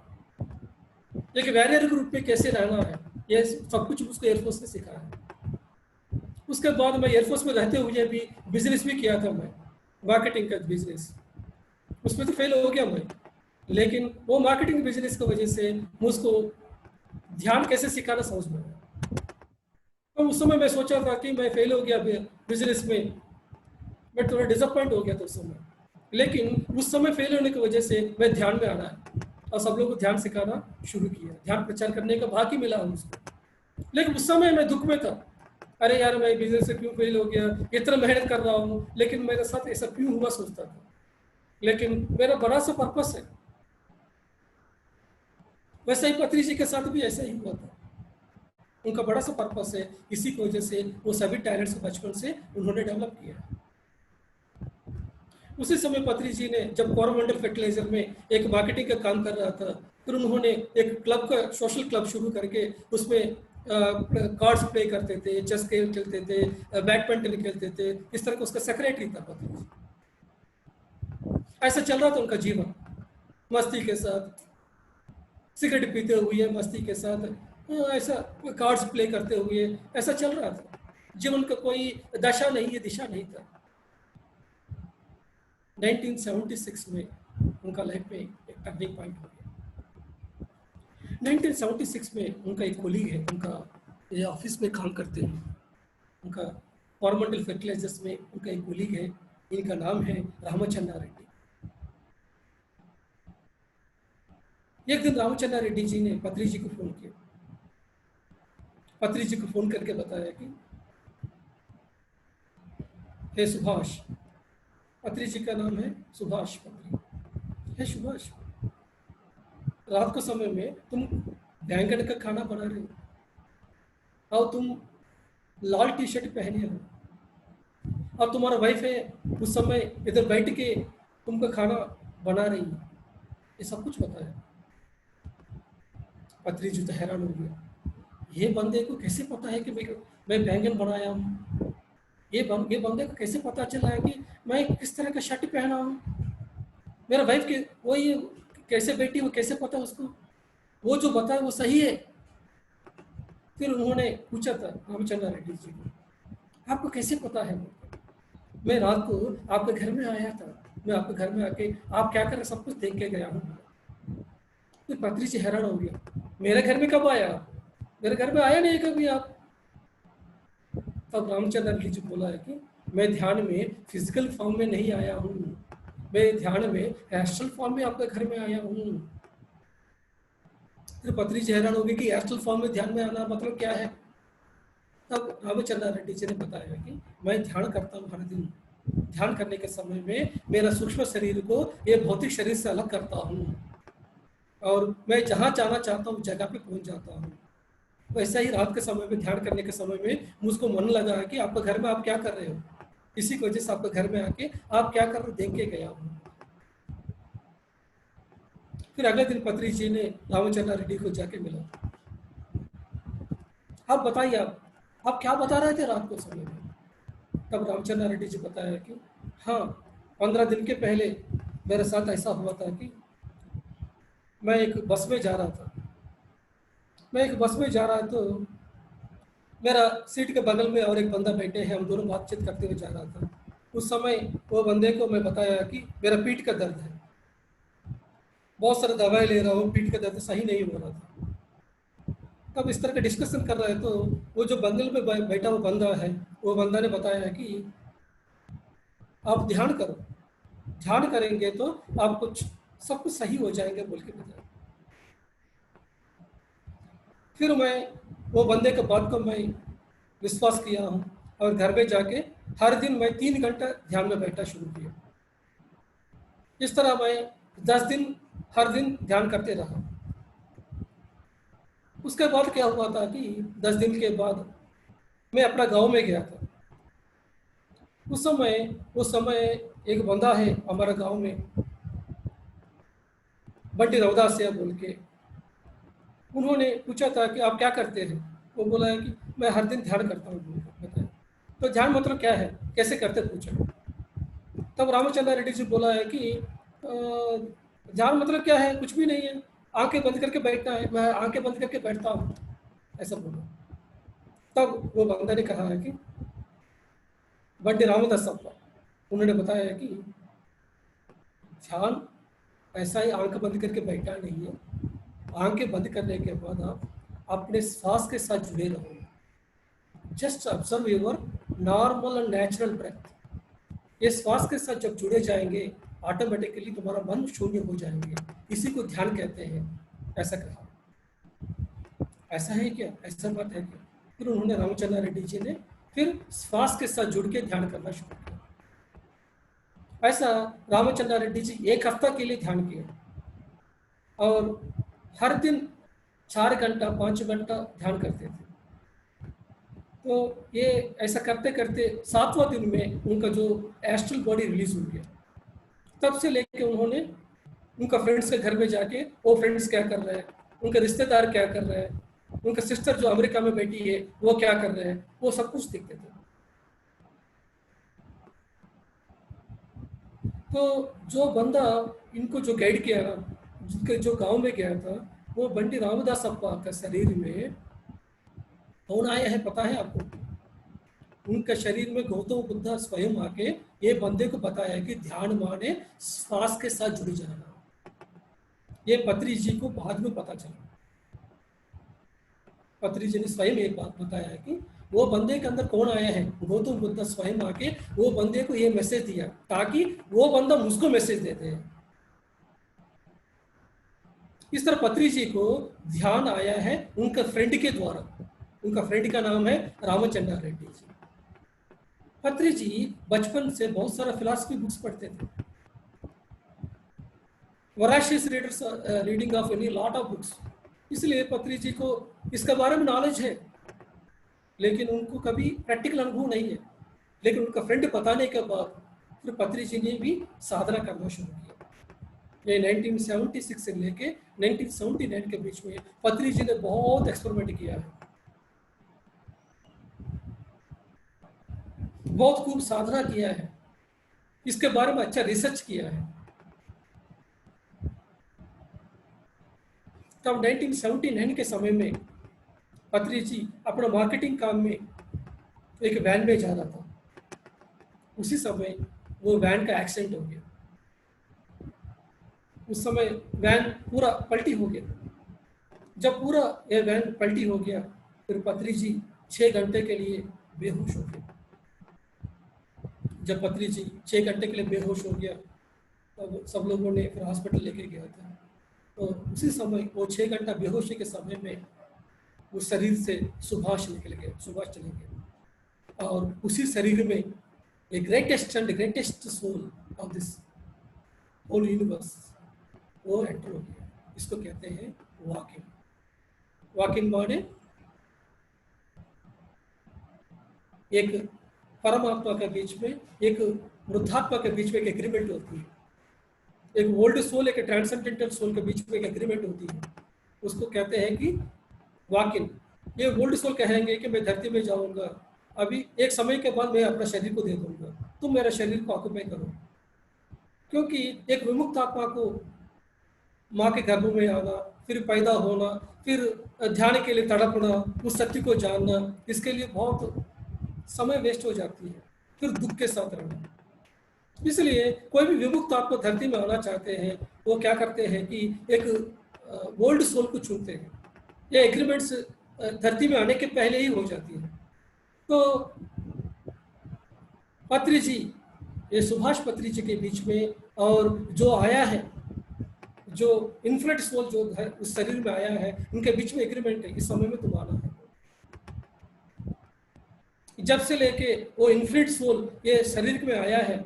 एक वैरियर ग्रुप में कैसे रहना है, ये सब कुछ मुझको एयरफोर्स ने सिखाया है। उसके बाद मैं एयरफोर्स में रहते हुए भी बिजनेस भी किया था, मैं मार्केटिंग का बिजनेस, उसमें तो फेल हो गया मैं, लेकिन वो मार्केटिंग बिजनेस की वजह से मुझको ध्यान कैसे सिखाना समझ में आया। तो उस समय मैं सोचा था कि मैं फेल हो गया बिजनेस में, मैं थोड़ा डिसअपॉइंट हो गया था उस समय, लेकिन उस समय फेल होने की वजह से मैं ध्यान में आना है और सब लोगों को ध्यान सिखाना शुरू किया, ध्यान प्रचार करने का भाग्य मिला मुझको। लेकिन उस समय मैं दुख में था, अरे यार मैं बिजनेस से क्यों फेल हो गया, इतना मेहनत कर रहा हूँ लेकिन मेरे साथ ऐसा क्यों हुआ सोचता था। लेकिन मेरा बड़ा सा पर्पस है, वैसे ही पत्री जी के साथ भी ऐसा ही हुआ था, उनका बड़ा सा पर्पस है, इसी की वजह से वो सभी टैलेंट्स बचपन से उन्होंने डेवलप किया। उसी समय पत्री जी ने जब कोरोमंडल फर्टिलाइजर में एक मार्केटिंग का काम कर रहा था, फिर उन्होंने एक क्लब का सोशल क्लब शुरू करके उसमें कार्ड्स प्ले करते थे, चेस गेम खेलते थे, बैडमिंटन खेलते थे, इस तरह का उसका सेक्रेटरी था पत्री जी। ऐसा चल रहा था उनका जीवन, मस्ती के साथ, सिगरेट पीते हुए मस्ती के साथ, ऐसा कार्ड्स प्ले करते हुए ऐसा चल रहा था। जीवन का कोई दशा नहीं है, दिशा नहीं था। 1976 में उनका लाइफ में एक टर्निंग पॉइंट हो गया। 1976 में उनका एक कोलीग है, उनका ये ऑफिस में काम करते हैं, उनका कोरोमंडल फर्टिलाइजर्स में उनका एक कोलीग है, इनका नाम है रामचंद्र रेड्डी। एक दिन रामचंद्र रेड्डी जी ने पत्री जी को फोन किया, पत्री जी को फोन करके बताया कि हे सुभाष, पत्री जी का नाम है सुभाष पत्री, हे सुभाष, रात को समय में तुम बैंगन का खाना बना रहे हो और तुम लाल टी शर्ट पहने हो और तुम्हारा वाइफ है उस समय इधर बैठ के तुमका खाना बना रही है, ये सब कुछ बताया। पत्री जी तो हैरान हो गया, ये बंदे को कैसे पता है कि मैं बैंगन बनाया हूँ, ये बंदे को कैसे पता चला है कि मैं किस तरह का शर्ट पहना हूँ, मेरा वाइफ के वही कैसे बेटी वो कैसे पता उसको, वो जो बताया वो सही है। फिर उन्होंने पूछा था रामचंद्र रेड्डी जी को, आपको कैसे पता है? मैं रात को आपके घर में आया था, मैं आपके घर में आके आप क्या कर रहे सब कुछ देख के गया हूँ। फिर पत्री जी हैरान हो गया, मेरे घर में कब आया? मेरे घर में आया नहीं कभी आप। तब रामचंद्र रेड्डी जी बोला है कि मैं ध्यान में फिजिकल फॉर्म में नहीं आया हूँ, मैं ध्यान में एस्ट्रल फॉर्म में आपके घर में आया हूँ। फिर पत्री जी हैरान हो गई कि एस्ट्रल फॉर्म में ध्यान में आना मतलब क्या है। तब रामचंद्र रेड्डी जी ने बताया कि मैं ध्यान करता हूँ हर दिन, ध्यान करने के समय में मेरा सूक्ष्म शरीर को ये भौतिक शरीर से अलग करता हूँ और मैं जहाँ जाना चाहता हूँ जगह पे पहुँच जाता हूँ। वैसा ही रात के समय में ध्यान करने के समय में मुझको मन लगा है कि आपके घर में आप क्या कर रहे हो, इसी की वजह से आपके घर में आके आप क्या कर रहे हो देख के गया हूँ। फिर अगले दिन पत्री जी ने रामचंद्र रेड्डी को जाके मिला, आप बताइए आप क्या बता रहे थे रात को समय में? तब रामचंद्र रेड्डी जी बताया कि हाँ 15 दिन के पहले मेरे साथ ऐसा हुआ था कि मैं एक बस में जा रहा था, तो मेरा सीट के बगल में और एक बंदा बैठे हैं, हम दोनों बातचीत करते हुए जा रहा था। उस समय वो बंदे को मैं बताया कि मेरा पीठ का दर्द है, बहुत सारे दवाई ले रहा हूँ, पीठ का दर्द सही नहीं हो रहा था। तब इस तरह का डिस्कशन कर रहे तो वो जो बंगल में बैठा हुआ बंदा है, वो बंदा ने बताया कि आप ध्यान करो, ध्यान करेंगे तो आप सब कुछ सही हो जाएंगे बोल के बताया। फिर मैं वो बंदे के बात को मैं विश्वास किया हूँ और घर में जाके हर दिन मैं 3 घंटा ध्यान में बैठना शुरू किया। इस तरह मैं 10 दिन हर दिन ध्यान करते रहा। उसके बाद क्या हुआ था कि 10 दिन के बाद मैं अपना गांव में गया था। उस समय एक बंदा है हमारा गांव में, बंटी रवदास से बोल के, उन्होंने पूछा था कि आप क्या करते हैं? वो बोला है कि मैं हर दिन ध्यान करता हूँ। बताया तो ध्यान मतलब क्या है, कैसे करते पूछा। तब रामचंद्र रेड्डी जी बोला है कि ध्यान मतलब क्या है, कुछ भी नहीं है, आंखें बंद करके बैठना है, मैं आंखें बंद करके बैठता हूँ, ऐसा बोला। तब वो बंदा ने कहा है कि बंटी रामदास साहब, उन्होंने बताया है कि ध्यान ऐसा ही आंखें बंद करके बैठा नहीं है, आंखें बंद करने के बाद आप अपने श्वास के साथ जुड़े रहो, just observe your normal and natural breath. ये श्वास के साथ जब जुड़े जाएंगे ऑटोमेटिकली तुम्हारा मन शून्य हो जाएंगे, इसी को ध्यान कहते हैं, ऐसा कहा। ऐसा है क्या, ऐसा बात है क्या? फिर उन्होंने रामचंद्र रेड्डी जी ने फिर श्वास के साथ जुड़ के ध्यान करना शुरू किया। ऐसा रामचंद्र रेड्डी जी 1 हफ्ता के लिए ध्यान किया और हर दिन 4 घंटा 5 घंटा ध्यान करते थे। तो ये ऐसा करते करते 7वां दिन में उनका जो एस्ट्रल बॉडी रिलीज हो गया। तब से लेके उन्होंने उनका फ्रेंड्स के घर में जाके वो फ्रेंड्स क्या कर रहे हैं, उनके रिश्तेदार क्या कर रहे हैं, उनका सिस्टर जो अमेरिका में बैठी है वो क्या कर रहे हैं, वो सब कुछ देखते थे। तो जो बंदा इनको जो गाइड किया ना, जिनके जो गांव में गया था, वो बंटी रामदास अप्पा का शरीर में कौन आया है पता है आपको? उनका शरीर में गौतम बुद्ध स्वयं आके ये बंदे को बताया कि ध्यान माने श्वास के साथ जुड़ जाना। ये पत्री जी को बाद में पता चला। पत्री जी ने स्वयं एक बात बताया है कि वो बंदे के अंदर कौन आया है, गौतम बुद्ध स्वयं आके वो बंदे को ये मैसेज दिया ताकि वो बंदा मुझको मैसेज देते हैं। इस तरह पत्री जी को ध्यान आया है उनका फ्रेंड के द्वारा। उनका फ्रेंड का नाम है रामचंद्र रेड्डी जी। पत्री जी बचपन से बहुत सारा फिलॉसफी बुक्स पढ़ते थे। Voracious reading of any lot of books, इसलिए पत्री जी को इसके बारे में नॉलेज है, लेकिन उनको कभी प्रैक्टिकल अनुभव नहीं है। लेकिन उनका फ्रेंड बताने के बाद फिर पत्री जी ने भी साधना करना शुरू किया। ये 1976 से लेके 1979 के बीच में पत्री जी ने बहुत एक्सपेरिमेंट किया है। बहुत खूब साधना किया है, इसके बारे में अच्छा रिसर्च किया है। तब 1979 के समय में पत्री जी अपना मार्केटिंग काम में एक वैन में जा रहा था। उसी समय वो वैन का एक्सीडेंट हो गया। उस समय वैन पूरा पलटी हो गया। जब पूरा ये वैन पलटी हो गया, फिर पत्री जी 6 घंटे के लिए बेहोश हो गए। जब पत्री जी 6 घंटे के लिए बेहोश हो गया, तब सब लोगों ने फिर हॉस्पिटल लेके गया था। तो उसी समय वो 6 घंटा बेहोशी के समय में उस शरीर से सुभाष निकल गए, सुभाष चले गए, और उसी शरीर में a greatest and greatest soul of this whole universe वो एंटर हो गया। इसको कहते हैं वॉकिंग। वॉकिंग माने एक परमात्मा के बीच में, एक वृद्धात्मा के बीच में एक एग्रीमेंट होती है। एक ओल्ड सोल, एक ट्रांसेंडेंटल सोल के बीच में एक एग्रीमेंट होती है। उसको कहते हैं कि वॉकिंग। ये ओल्ड सोल कहेंगे कि मैं धरती में जाऊंगा, अभी एक समय के बाद मैं अपना शरीर को दे दूंगा, तुम मेरे शरीर को ऑक्यूपाई करो। क्योंकि एक विमुक्त आत्मा को माँ के गर्भ में आना, फिर पैदा होना, फिर ध्यान के लिए तड़पना, उस सत्य को जानना, इसके लिए बहुत समय वेस्ट हो जाती है, फिर दुख के साथ रहना। इसलिए कोई भी विमुक्त आत्मा धरती में आना चाहते हैं, वो क्या करते हैं कि एक ओल्ड सोल को चुनते हैं। ये एग्रीमेंट्स धरती में आने के पहले ही हो जाती है। तो पत्री जी, ये सुभाष पत्री जी के बीच में, और जो आया है, जो इन्फिनिट सोल जो उस शरीर में आया है, उनके बीच में एग्रीमेंट है, इस समय में तुम आना है। जब से लेके वो इन्फिनिट सोल ये शरीर में आया है,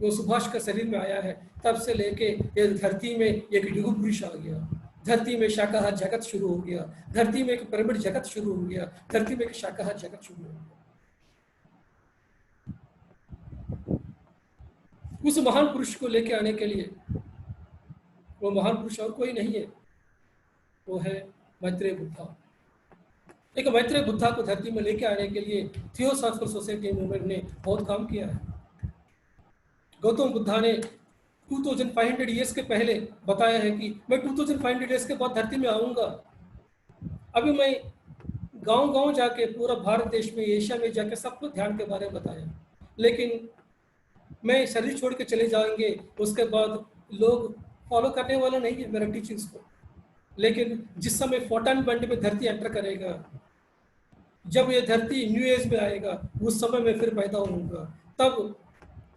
वो सुभाष का शरीर में आया है, तब से लेके ये धरती में एक युग पुरुष आ गया। धरती में शाकाहार जगत शुरू हो गया, धरती में एक पिरामिड जगत शुरू हो गया, धरती में एक शाकाहार जगत शुरू हो गया। उस महान पुरुष को लेके आने के लिए, वो महान पुरुष और कोई नहीं है, वो है मैत्रेय बुद्धा। एक मैत्रेय बुद्धा को धरती में लेके आने के लिए थियोसॉफिकल सोसाइटी मूवमेंट ने बहुत काम किया है। गौतम बुद्धा ने 2500 ईयर्स के पहले बताया है कि मैं 2500 ईयर्स के बाद धरती में आऊंगा। अभी मैं गांव-गांव जाके पूरा भारत देश में, एशिया में जाके सबको ध्यान के बारे में बताया, लेकिन मैं शरीर छोड़ के चले जाएंगे, उसके बाद लोग फॉलो करने वाला नहीं है मेरा टीचिंग्स को। लेकिन जिस समय फोटॉन बैंड में धरती एंटर करेगा, जब ये धरती न्यू एज में आएगा, उस समय मैं फिर पैदा होऊंगा। तब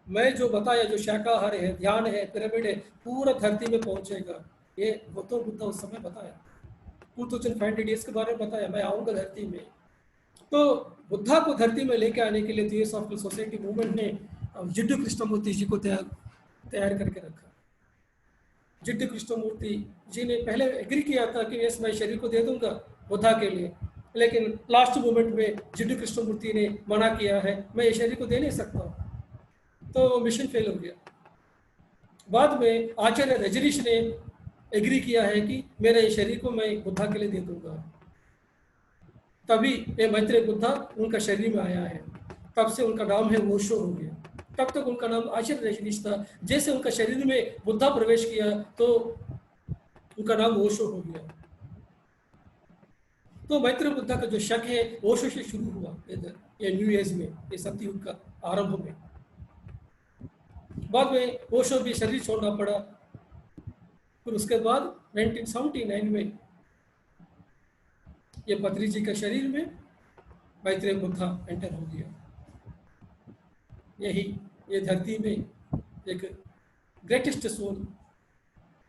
मैं जो बताया, जो शाकाहार है, ध्यान है, पिरामिड है, पूरा धरती में पहुंचेगा। ये गौतम बुद्ध उस समय बताया, 2500 ईयर्स के बारे में बताया, मैं आऊँगा धरती में। तो बुद्धा को धरती में लेके आने के लिए थियोसॉफिकल सोसाइटी मूवमेंट ने जिड्डू कृष्णमूर्ति जी को तैयार करके रखा। जिड्डू कृष्णमूर्ति जी ने पहले एग्री किया था कि यस, मैं शरीर को दे दूंगा बुद्धा के लिए, लेकिन लास्ट मोमेंट में जिड्डू कृष्णमूर्ति ने मना किया है, मैं ये शरीर को दे नहीं सकता। तो वो मिशन फेल हो गया। बाद में आचार्य रजनीश ने एग्री किया है कि मेरे शरीर को मैं बुद्धा के लिए दे दूंगा। तभी ये मैत्रेय बुद्धा उनका शरीर में आया है। तब से उनका नाम है ओशो हो गया। तब तक उनका नाम आचार्य रजनीश था। जैसे उनका शरीर में बुद्धा प्रवेश किया तो उनका नाम ओशो हो गया। तो मैत्रेय बुद्धा का जो शक है ओशो से शुरू हुआ इधर, ये न्यू एज में, ये सतयुग का आरंभ में। बाद में ओशो भी शरीर छोड़ना पड़ा। फिर उसके बाद 1979 में ये पत्री जी के शरीर में मैत्रेय बुद्धा एंटर हो गया। यही ये धरती में एक ग्रेटेस्ट सोल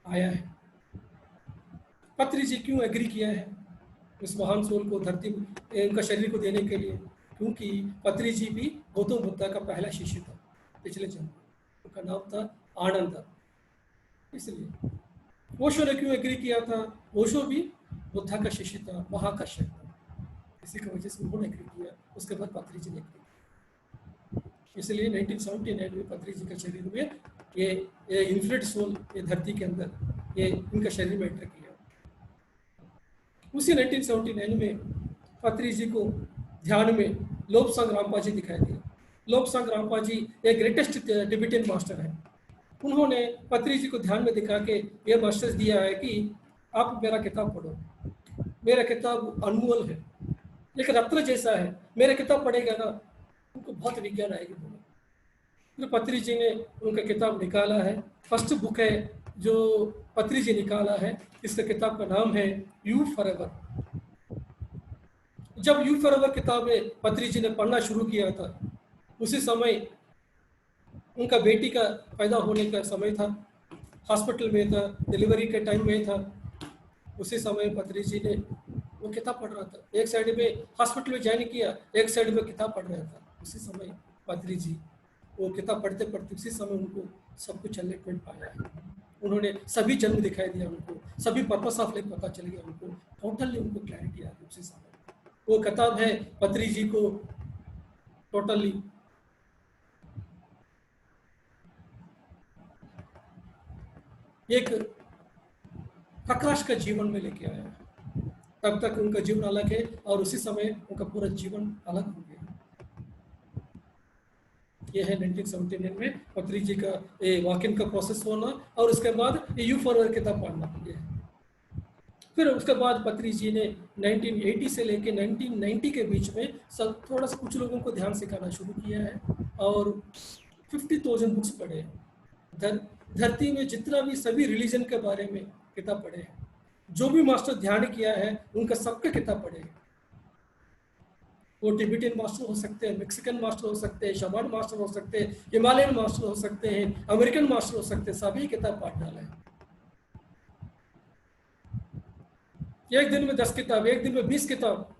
आया है। पत्री जी क्यों एग्री किया है इस महान सोल को धरती में, उनका शरीर को देने के लिए? क्योंकि पत्री जी भी गौतम बुद्ध का पहला शिष्य था पिछले जन्म। उनका नाम था आनंद। इसलिए ओशो ने क्यों एग्री किया था? ओशो भी बुद्धा का शिष्य था, महाकर्षक था। इसी की वजह से उन्होंने एग्री किया। उसके बाद पत्री जी ने एग्री किया। इसलिए 1979 में पत्री जी के शरीर में ये इन्फिनिट सोल ये धरती के अंदर ये इनका शरीर में एंटर किया। उसी 1979 में पत्री जी को ध्यान में लोब्सांग रामपा जी दिखाई दिए। लोब्सांग रामपा जी एक ग्रेटेस्ट टिबेटियन मास्टर है। उन्होंने पत्री जी को ध्यान में दिखा के ये मैसेज दिया है कि आप मेरा किताब पढ़ो, मेरा किताब अनमोल है, एक रत्न जैसा है, मेरा किताब पढ़ेगा ना उनको बहुत विज्ञान आएगी। फिर पत्री जी ने उनका किताब निकाला है, फर्स्ट बुक है जो पत्री जी निकाला है, इसका किताब का नाम है यू फॉरएवर। जब यू फॉरएवर किताबें पत्री जी ने पढ़ना शुरू किया था, उसी समय उनका बेटी का पैदा होने का समय था, हॉस्पिटल में था, डिलीवरी के टाइम में था। उसी समय पत्री जी ने वो किताब पढ़ रहा था, एक साइड में हॉस्पिटल में ज्वाइन किया, एक साइड में किताब पढ़ रहा था। उसी समय पत्री जी वो किताब पढ़ते पढ़ते उसी समय उनको सब कुछ एनलाइटमेंट पाया है। उन्होंने सभी जन्म दिखाई दिया, उनको सभी पर्पस ऑफ लाइफ पता चल गया, उनको टोटली उनको क्लैरिटी आ गई उसी समय। वो किताब है पत्री जी को टोटली एक प्रकाश का जीवन में लेके आया। तब तक उनका जीवन अलग है और उसी समय उनका पूरा जीवन अलग हो गया। यह है 1979 में पत्री जी का वॉक इन का प्रोसेस होना और उसके बाद यू फॉरएवर किताब पढ़ना। फिर उसके बाद पत्री जी ने 1980 से लेके 1990 के बीच में सब थोड़ा सा कुछ लोगों को ध्यान सिखाना शुरू किया है और 50,000 बुक्स पढ़े। धरती में जितना भी सभी रिलीजन के बारे में किताब पढ़े हैं, जो भी मास्टर ध्यान किया है उनका सबका किताब पढ़े। वो टिबेटियन मास्टर हो सकते हैं, मेक्सिकन मास्टर हो सकते हैं, शमान मास्टर हो सकते हैं, हिमालयन मास्टर हो सकते हैं, अमेरिकन मास्टर हो सकते हैं, सभी किताब पढ़ डाले हैं। एक दिन में 10 किताब, एक दिन में 20 किताब।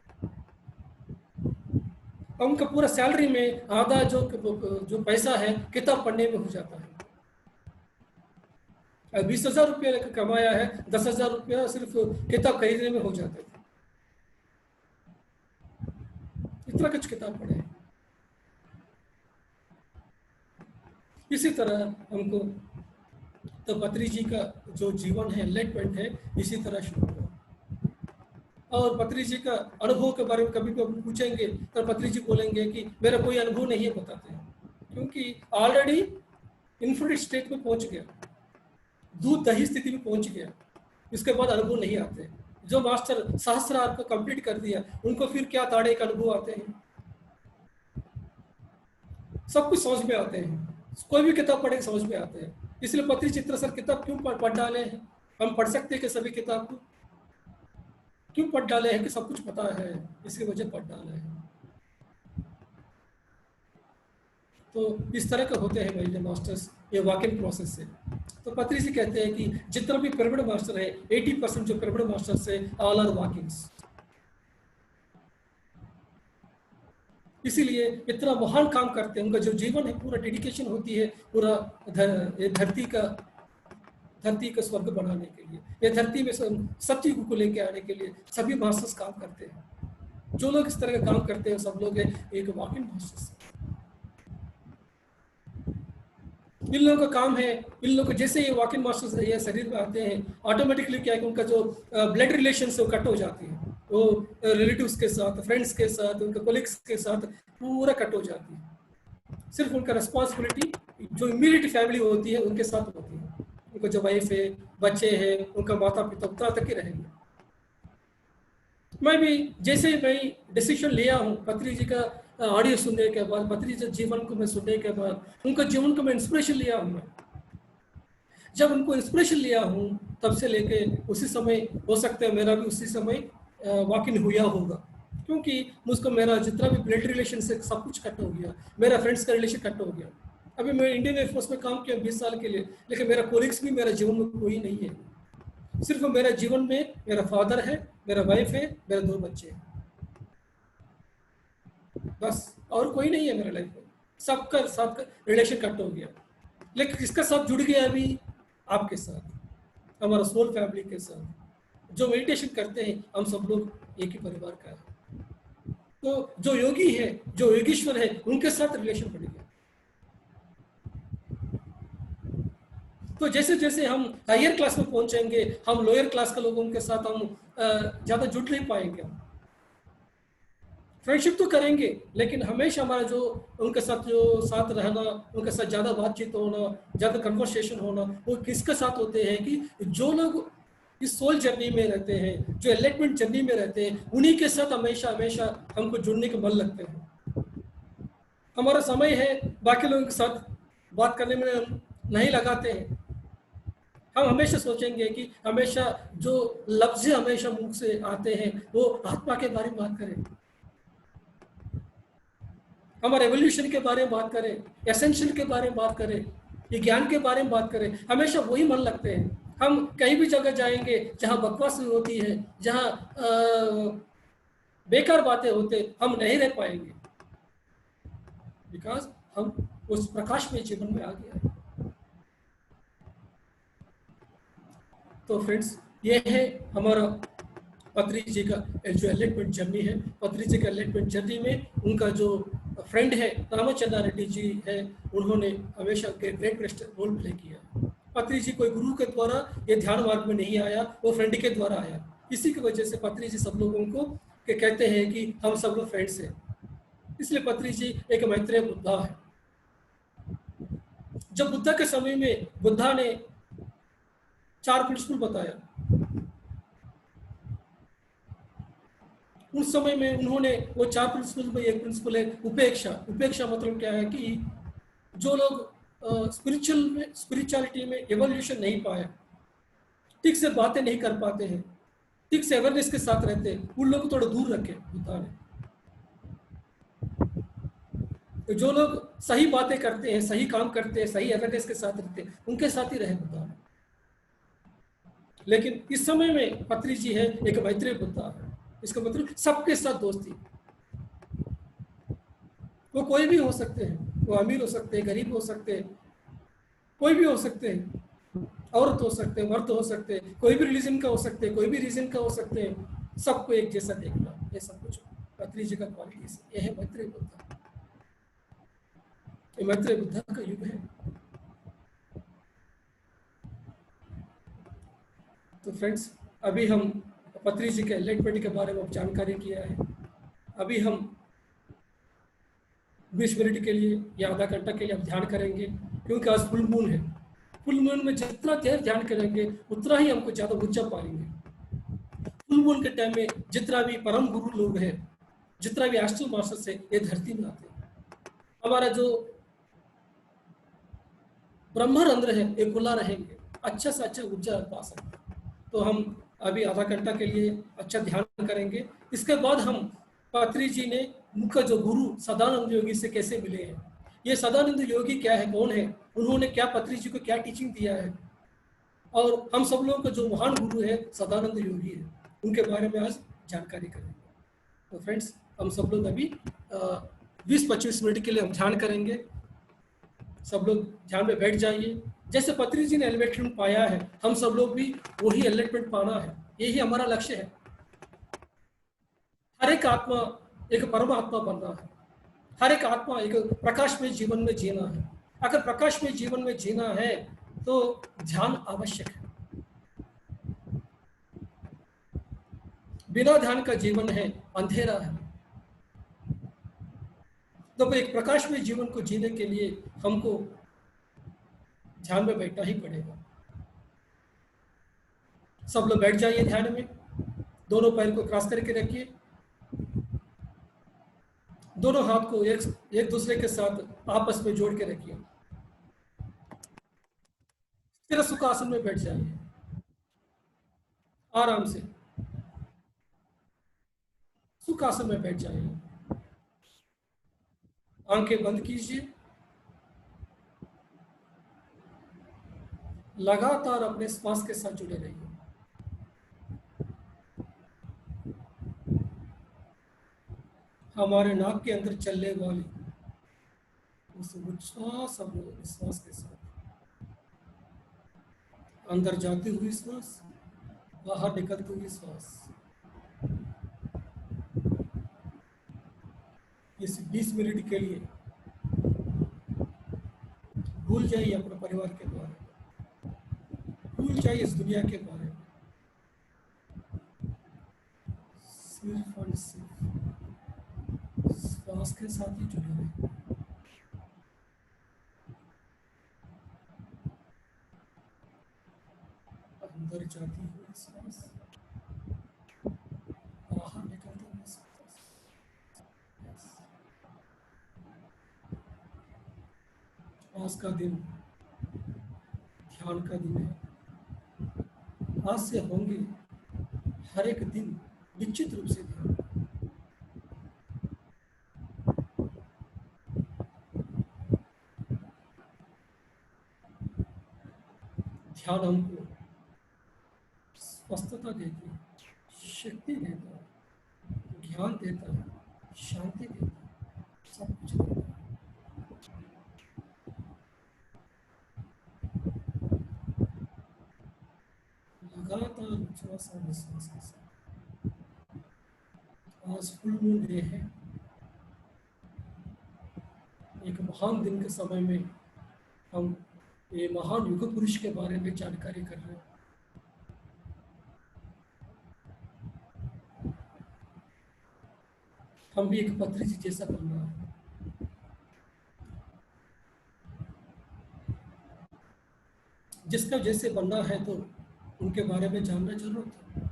उनका पूरा सैलरी में आधा जो पैसा है किताब पढ़ने में हो जाता है। 20,000 रुपया कमाया है, 10,000 रुपया सिर्फ किताब खरीदने में हो जाते थे। इतना कुछ किताब पढ़े। इसी तरह हमको तो पत्री जी का जो जीवन है एनलाइटमेंट है इसी तरह शुरू हुआ। और पत्री जी का अनुभव के बारे में कभी कभी पूछेंगे तो पत्री जी बोलेंगे कि मेरा कोई अनुभव नहीं है, बताते हैं, क्योंकि ऑलरेडी इन्फ्लुएंट स्टेट में पहुंच गया, दूध दही स्थिति में पहुंच गया, इसके बाद अनुभव नहीं आते। जो मास्टर सहस्रार को कंप्लीट कर दिया उनको फिर क्या ताड़े का अनुभव आते हैं, सब कुछ समझ में आते हैं, कोई भी किताब पढ़े समझ में आते हैं। इसलिए पत्री चित्र सर किताब क्यों पढ़ डाले हैं? हम पढ़ सकते हैं कि सभी किताब को क्यों पढ़ डाले हैं कि सब कुछ पता है, इसकी वजह पढ़ डाले हैं। तो इस तरह के होते हैं मेरे मास्टर्स ये वॉक इन प्रोसेस से। तो पत्री जी कहते हैं कि जितना भी पिरामिड मास्टर है 80% जो पिरामिड मास्टर्स है ऑल आर वॉकिंग्स। इसीलिए इतना महान काम करते हैं, उनका जो जीवन है पूरा डेडिकेशन होती है पूरा धरती का स्वर्ग बनाने के लिए, ये धरती में सत्य को लेके आने के लिए सभी मास्टर्स काम करते हैं। जो लोग इस तरह का काम करते हैं सब लोग एक वॉक इन मास्टर्स। इन लोगों का काम है, इन लोगों को जैसे ये वॉक इन मास्टर्स ये शरीर में आते हैं ऑटोमेटिकली क्या है कि उनका जो ब्लड रिलेशन है वो कट हो जाती है, वो रिलेटिव्स के साथ, फ्रेंड्स के साथ, उनके कोलिग्स के साथ पूरा कट हो जाती है। सिर्फ उनका रिस्पॉन्सिबिलिटी जो इमीडिएट फैमिली होती है उनके साथ होती है, उनका जो वाइफ है, बच्चे हैं, उनका माता पिता उतना तक ही रहेंगे। मैं भी जैसे मैं डिसीजन लिया हूँ पत्री जी का ऑडियो सुनने के बाद, पत्री जी जीवन को मैं सुनने के बाद, उनका जीवन को मैं इंस्पिरेशन लिया हूँ। मैं जब उनको इंस्पिरेशन लिया हूँ तब से लेके उसी समय हो सकता है मेरा भी उसी समय वॉक इन हुआ होगा, क्योंकि मुझको मेरा जितना भी ब्लड रिलेशन से सब कुछ कट हो गया, मेरा फ्रेंड्स का रिलेशन कट हो गया। अभी मैं इंडियन एयरफोर्स में काम किया 20 साल के लिए, लेकिन मेरा कोलिग्स भी मेरा जीवन में कोई नहीं है। सिर्फ मेरा जीवन में मेरा फादर है, मेरा वाइफ है, मेरे 2 बच्चे हैं, बस और कोई नहीं है मेरे लाइफ में। सबका साथ रिलेशन कट हो गया, लेकिन किसका साथ जुड़ गया अभी? आपके साथ, हमारा सोल फैमिली के साथ। जो मेडिटेशन करते हैं हम सब लोग एक ही परिवार का है। तो जो योगी है, जो योगीश्वर है, उनके साथ रिलेशन बढ़ गया। तो जैसे जैसे हम हायर क्लास में पहुंचेंगे हम लोअर क्लास के लोगों के साथ हम ज़्यादा जुड़ नहीं पाएंगे। फ्रेंडशिप तो करेंगे, लेकिन हमेशा हमारा जो उनके साथ जो साथ रहना, उनके साथ ज़्यादा बातचीत होना, ज़्यादा कन्वर्सेशन होना, वो किसके साथ होते हैं कि जो लोग इस सोल जर्नी में रहते हैं, जो एनलाइटमेंट जर्नी में रहते हैं, उन्हीं के साथ हमेशा हमेशा हमको जुड़ने के मन लगते हैं। हमारा समय है बाकी लोगों के साथ बात करने में हम नहीं लगाते हैं। हम हमेशा सोचेंगे कि हमेशा जो लफ्ज़ हमेशा मुंह से आते हैं वो आत्मा के बारे में बात करें, हमारे एवोल्यूशन के बारे में बात करें, एसेंशियल के बारे में बात करें, ये ज्ञान के बारे में बात करें, हमेशा वही मन लगते हैं। हम कहीं भी जगह जाएंगे जहाँ बकवास होती है, जहाँ बेकार बातें होते, हम नहीं रह पाएंगे, बिकॉज हम उस प्रकाश में जीवन में आ गया है। तो फ्रेंड्स, ये है हमारा पत्री जी का जो एनलाइटमेंट जर्नी है। पत्री जी का एनलाइटमेंट जर्नी में उनका जो फ्रेंड है रामचंद्र रेड्डी जी है, उन्होंने हमेशा ग्रेट रोल प्ले किया। पत्री जी कोई गुरु के द्वारा ये ध्यान मार्ग में नहीं आया, वो फ्रेंड के द्वारा आया। इसी की वजह से पत्री जी सब लोगों को कहते हैं कि हम सब लोग फ्रेंड्स हैं। इसलिए पत्री जी एक मैत्रेय बुद्धा है। जब बुद्धा के समय में बुद्धा ने 4 प्रिंसिपल बताया, उस समय में उन्होंने वो 4 प्रिंसिपल में एक प्रिंसिपल है उपेक्षा। उपेक्षा मतलब क्या है कि जो लोग स्पिरिचुअलिटी में एवोल्यूशन नहीं पाए, ठीक से बातें नहीं कर पाते हैं, ठीक से अवेयरनेस के साथ रहते हैं, उन लोगों को थोड़ा दूर रखे बुद्धा ने। तो जो लोग सही बातें करते हैं, सही काम करते हैं, सही अवेयरनेस के साथ रहते हैं, उनके साथ ही रहे बुद्धा ने। लेकिन इस समय में पत्री जी है एक मैत्रेय बुद्धा है। इसका मतलब सबके साथ दोस्ती। वो कोई भी हो सकते हैं, वो अमीर हो सकते हैं, गरीब हो सकते हैं, कोई भी हो सकते हैं, औरत हो सकते हैं, मर्द हो सकते हैं, कोई भी रिलीजन का हो सकते हैं, कोई भी रीजन का हो सकते हैं, सबको एक जैसा देखना, ये सब कुछ पत्री जी का क्वालिटीज। ये है मैत्रेय बुद्धा। ये मैत्रेय बुद्धा का युग है। तो फ्रेंड्स, अभी हम पत्री जी के एनलाइटमेंट के बारे में जानकारी किया है। अभी हम 20 मिनट के लिए या आधा घंटा के लिए हम ध्यान करेंगे, क्योंकि आज फुल मून है। फुल मून में जितना देर ध्यान करेंगे उतना ही हमको ज़्यादा ऊर्जा पाएंगे। फुल मून के टाइम में जितना भी परम गुरु लोग हैं, जितना भी एस्ट्रल मास्टर्स है, ये धरती में आते हैं। हमारा जो ब्रह्मरंध्र है ये खुला रहेंगे, अच्छा से अच्छा ऊर्जा पा सकते हैं। तो हम अभी आधा घंटा के लिए अच्छा ध्यान करेंगे। इसके बाद हम पत्री जी ने उनका जो गुरु सदानंद योगी से कैसे मिले हैं, ये सदानंद योगी क्या है, कौन है, उन्होंने क्या पत्री जी को क्या टीचिंग दिया है, और हम सब लोगों का जो महान गुरु है सदानंद योगी है, उनके बारे में आज जानकारी करेंगे। तो फ्रेंड्स, हम सब लोग अभी 20-25 मिनट के लिए हम ध्यान करेंगे। सब लोग ध्यान में बैठ जाइए। जैसे पत्री जी ने एनलाइटमेंट पाया है, हम सब लोग भी वही एनलाइटमेंट पाना है, यही हमारा लक्ष्य है। हर एक आत्मा एक परमात्मा बनना है, हर एक आत्मा एक प्रकाश में जीवन में जीना है। अगर प्रकाश में जीवन में जीना है तो ध्यान आवश्यक है। बिना ध्यान का जीवन है अंधेरा है। तो एक प्रकाश में जीवन को जीने के लिए हमको ध्यान में बैठना ही पड़ेगा। सब लोग बैठ जाइए ध्यान में। दोनों पैर को क्रॉस करके रखिए, दोनों हाथ को एक दूसरे के साथ आपस में जोड़ के रखिए। स्थिर सुखासन में बैठ जाइए आराम से। सुखासन में बैठ जाइए, आंखें बंद कीजिए। लगातार अपने श्वास के साथ जुड़े रहिए। हमारे नाक के अंदर चलने वाली उस उच्छ्वास श्वास के साथ अंदर जाती हुई श्वास, बाहर निकलती हुई श्वास, इस 20 मिनट के लिए भूल जाइए अपने परिवार के बारे में, भूल जाइए इस दुनिया के बारे में। सिर्फ और सिर्फ श्वास के साथ ही जुड़े रहेंगे। अंदर जाती हुई सांस, बाहर निकलते हुए सांस। Yes. आज का दिन ध्यान का दिन है। आज से होंगे हर एक दिन निश्चित रूप से ध्यान। ध्यान हमको स्वस्थता देती है, शक्ति देता है, ज्ञान देता है, शांति देता है, सब कुछ देता है। लगातार उच्छ्वास और निश्वास के साथ। आज फुल मून डे है। एक महान दिन के समय में हम ये महान युग पुरुष के बारे में जानकारी कर रहे हैं। हम भी एक पत्री जी जैसा बनना है। जिसका जैसे बनना है तो उनके बारे में जानना जरूरत है।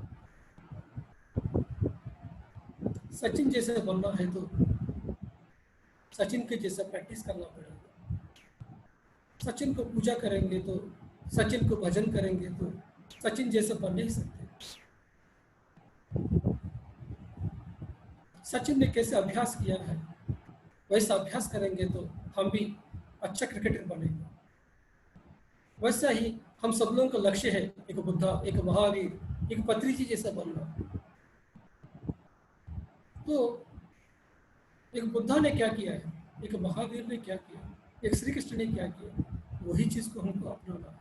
सचिन जैसे बनना है तो सचिन के जैसा प्रैक्टिस करना पड़ेगा। सचिन को पूजा करेंगे तो, सचिन को भजन करेंगे तो सचिन जैसे बन नहीं सकते। सचिन ने कैसे अभ्यास किया है वैसा अभ्यास करेंगे तो हम भी अच्छा क्रिकेटर बनेंगे। वैसा ही हम सब लोगों का लक्ष्य है, एक बुद्धा, एक महावीर, एक पत्री जी जैसा बनना। तो एक बुद्धा ने क्या किया है, एक महावीर ने क्या किया, एक श्री कृष्ण ने क्या किया, वही चीज को हमको अपनाना है।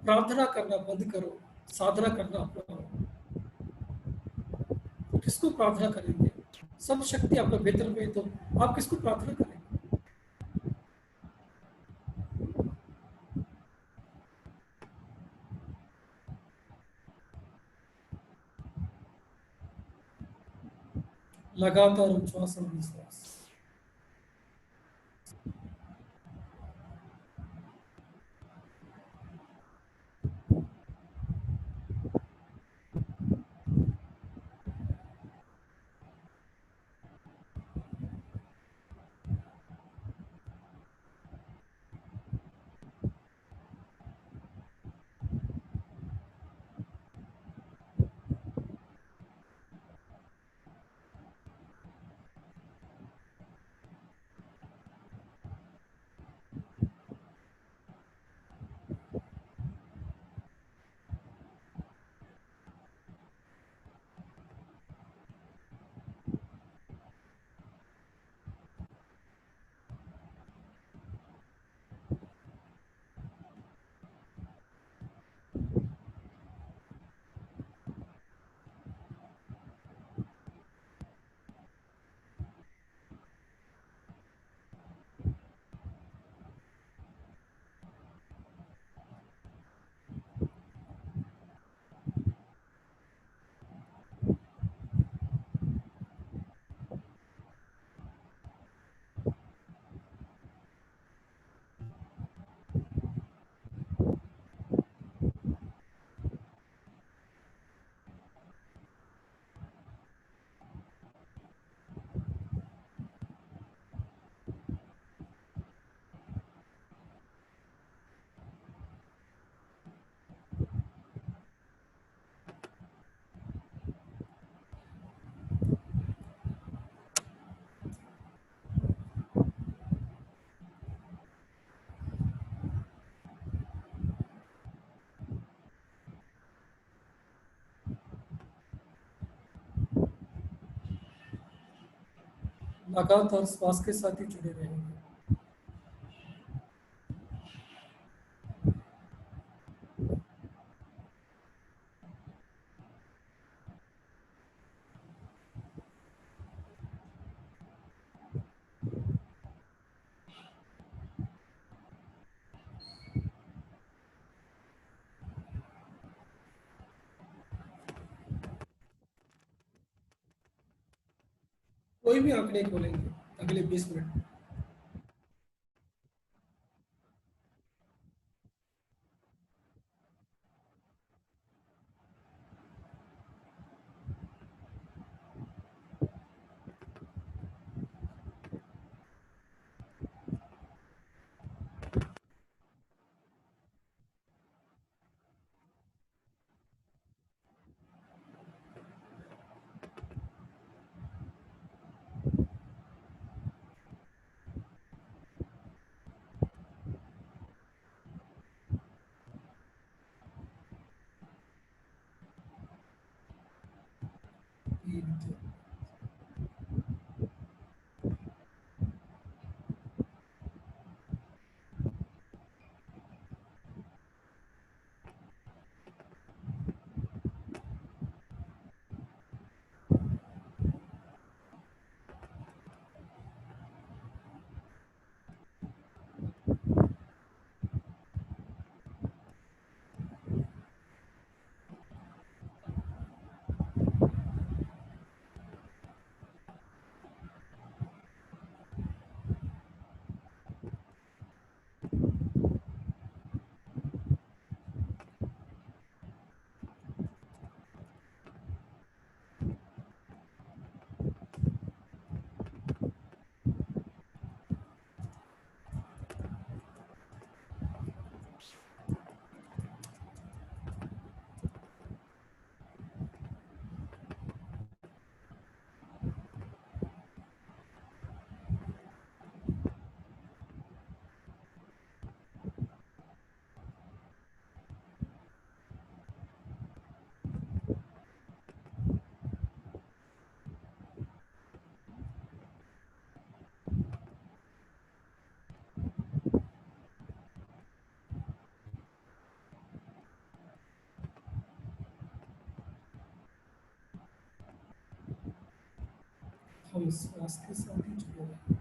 प्रार्थना करना बंद करो, साधना करना अपनाओ। किसको प्रार्थना करेंगे? सब शक्ति आपके भीतर में, तो आप किसको प्रार्थना करेंगे? लगातार उच्छ्वास और निश्वास। लगातार श्वास के साथ ही जुड़े रहेंगे। भी आंकड़े खोलेंगे अगले 20 मिनट। हम श्वास के साथ ही जुड़े हैं।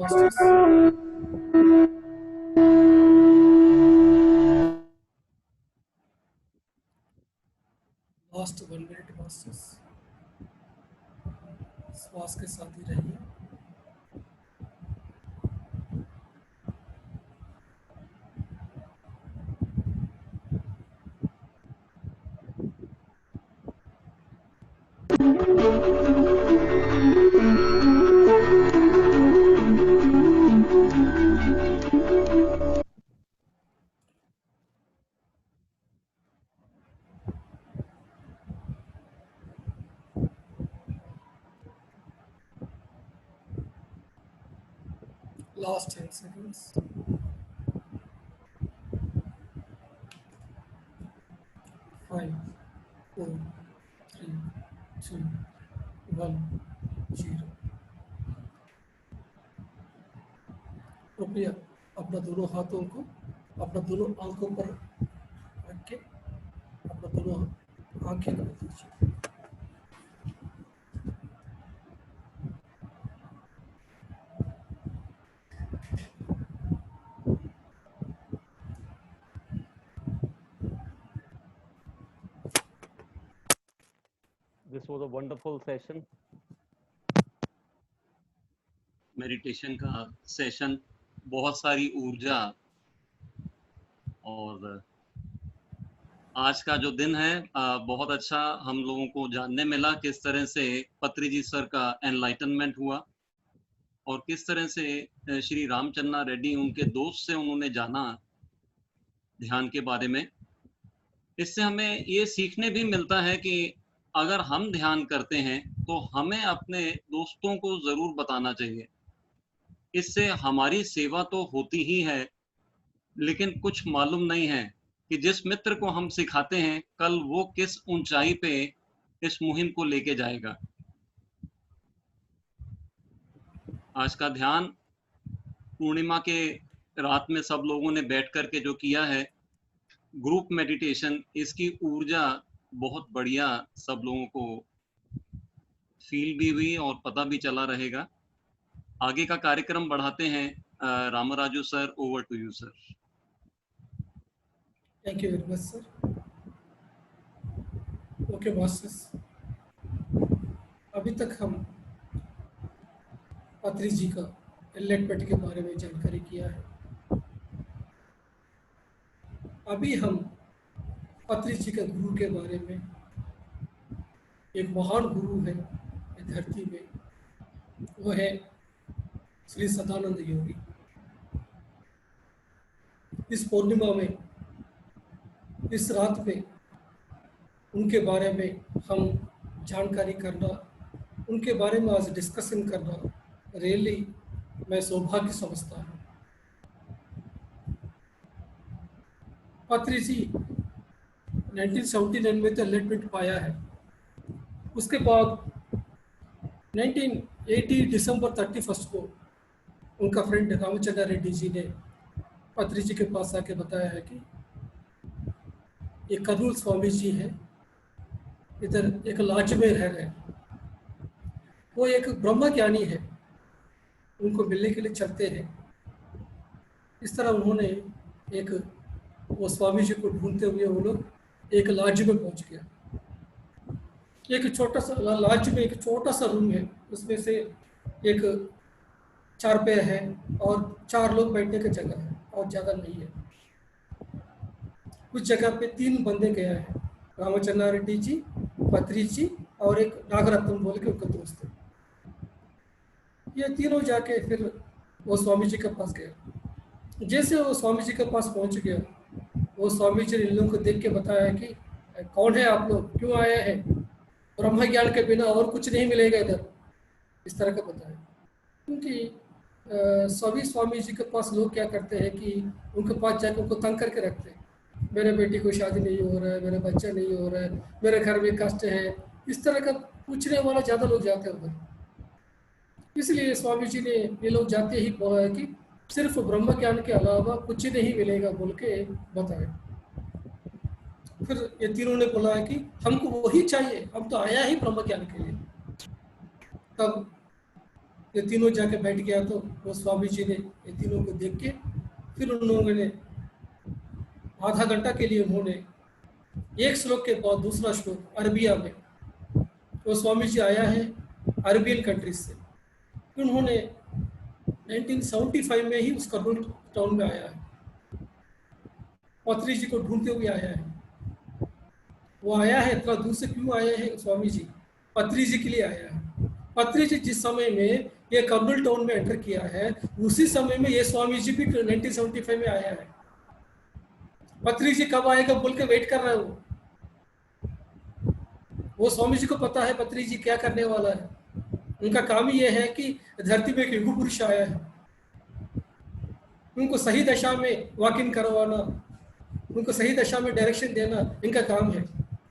masters. Last 1 minute masters. श्वास के साथ ही रहिए. Last 10 seconds. 5, 4, 3, 2, 1, 0. कृपया अपना दोनों हाथों को अपना दोनों आंखों पर रख के अपना दोनों आंखें खोल दीजिए. This was a wonderful session. Meditation का सेशन, बहुत सारी ऊर्जा, और आज का जो दिन है बहुत अच्छा हम लोगों को जानने मिला किस तरह से पत्री जी सर का एनलाइटनमेंट हुआ और किस तरह से श्री रामचन्ना रेड्डी उनके दोस्त से उन्होंने जाना ध्यान के बारे में. इससे हमें ये सीखने भी मिलता है कि अगर हम ध्यान करते हैं तो हमें अपने दोस्तों को जरूर बताना चाहिए. इससे हमारी सेवा तो होती ही है, लेकिन कुछ मालूम नहीं है कि जिस मित्र को हम सिखाते हैं कल वो किस ऊंचाई पे इस मुहिम को लेके जाएगा. आज का ध्यान पूर्णिमा के रात में सब लोगों ने बैठ कर के जो किया है ग्रुप मेडिटेशन, इसकी ऊर्जा बहुत बढ़िया सब लोगों को फील भी हुई और पता भी चला रहेगा. आगे का कार्यक्रम बढ़ाते हैं. Ramraju sir, over to you sir. Thank you very much, sir. Okay, masters. अभी तक हम पत्री जी का एनलाइटमेंट के बारे में जानकारी किया है. अभी हम पत्री जी के गुरु के बारे में, एक महान गुरु है इस धरती में, वो है श्री सदानंद योगी. इस पूर्णिमा में, इस रात में उनके बारे में हम जानकारी करना, उनके बारे में आज डिस्कशन करना रियली मैं सौभाग्य समझता हूँ. पत्री जी 1979 में तो एनलाइटमेंट पाया है. उसके बाद 1980 दिसंबर 31 को उनका फ्रेंड रामचंद्र रेड्डी जी ने पत्री जी के पास आके बताया है कि एक कर्नूल स्वामी जी है, इधर एक लॉज में रह रहे हैं, वो एक ब्रह्म ज्ञानी है, उनको मिलने के लिए चलते हैं. इस तरह उन्होंने एक वो स्वामी जी को ढूंढते हुए वो लोग एक लॉज में पहुंच गया. एक छोटा सा लॉज में एक छोटा सा रूम है, उसमें से एक 4 पैर है और 4 लोग बैठने की जगह है और ज़्यादा नहीं है. कुछ जगह पे 3 बंदे गए हैं, रामचंद्र रेड्डी जी, पत्री जी और एक नागरत्न बोल के उनका दोस्त है. ये तीनों जाके फिर वो स्वामी जी के पास गए. जैसे वो स्वामी जी के पास पहुंच गया, वो स्वामी जी ने इन लोगों को देख के बताया कि कौन है आप लोग, क्यों आए हैं, ब्रह्म ज्ञान के बिना और कुछ नहीं मिलेगा इधर, इस तरह का बताया. क्योंकि सभी स्वामी जी के पास लोग क्या करते हैं कि उनके पास जाकर उनको तंग करके रखते हैं. मेरे बेटी को शादी नहीं हो रहा है, मेरा बच्चा नहीं हो रहा है, मेरे घर में कष्ट है, इस तरह का पूछने वाला ज़्यादा लोग जाते हैं उधर. इसलिए स्वामी जी ने ये लोग जाते ही बोला है कि सिर्फ ब्रह्म ज्ञान के अलावा कुछ नहीं मिलेगा बोल के बताया. फिर ये तीनों ने बोला है कि हमको वही चाहिए, हम तो आया ही ब्रह्म ज्ञान के लिए. तब ये तीनों जाके बैठ गया तो वो स्वामी जी ने ये तीनों को देख के फिर उन्होंने आधा घंटा के लिए उन्होंने एक श्लोक के बाद दूसरा श्लोक अरबिया में, वो स्वामी जी आया है अरबियन कंट्रीज से, उन्होंने 1975 में ही उस कर्नूल टाउन में आया है, पत्री जी को ढूंढते हुए आया है। वो आया है इतना दूर से क्यों आया है स्वामी जी? पत्री जी के लिए आया है। पत्री जी जिस समय में ये कर्नूल टाउन में एंटर किया है उसी समय में ये स्वामी जी भी 1975 में आया है। पत्री जी कब आएगा बोल के वेट कर रहा है वो स्वामी जी को पता है पत्री जी क्या करने वाला है। उनका काम ही ये है कि धरती में एक युग पुरुष आया है, उनको सही दशा में वॉक इन करवाना, उनको सही दशा में डायरेक्शन देना इनका काम है।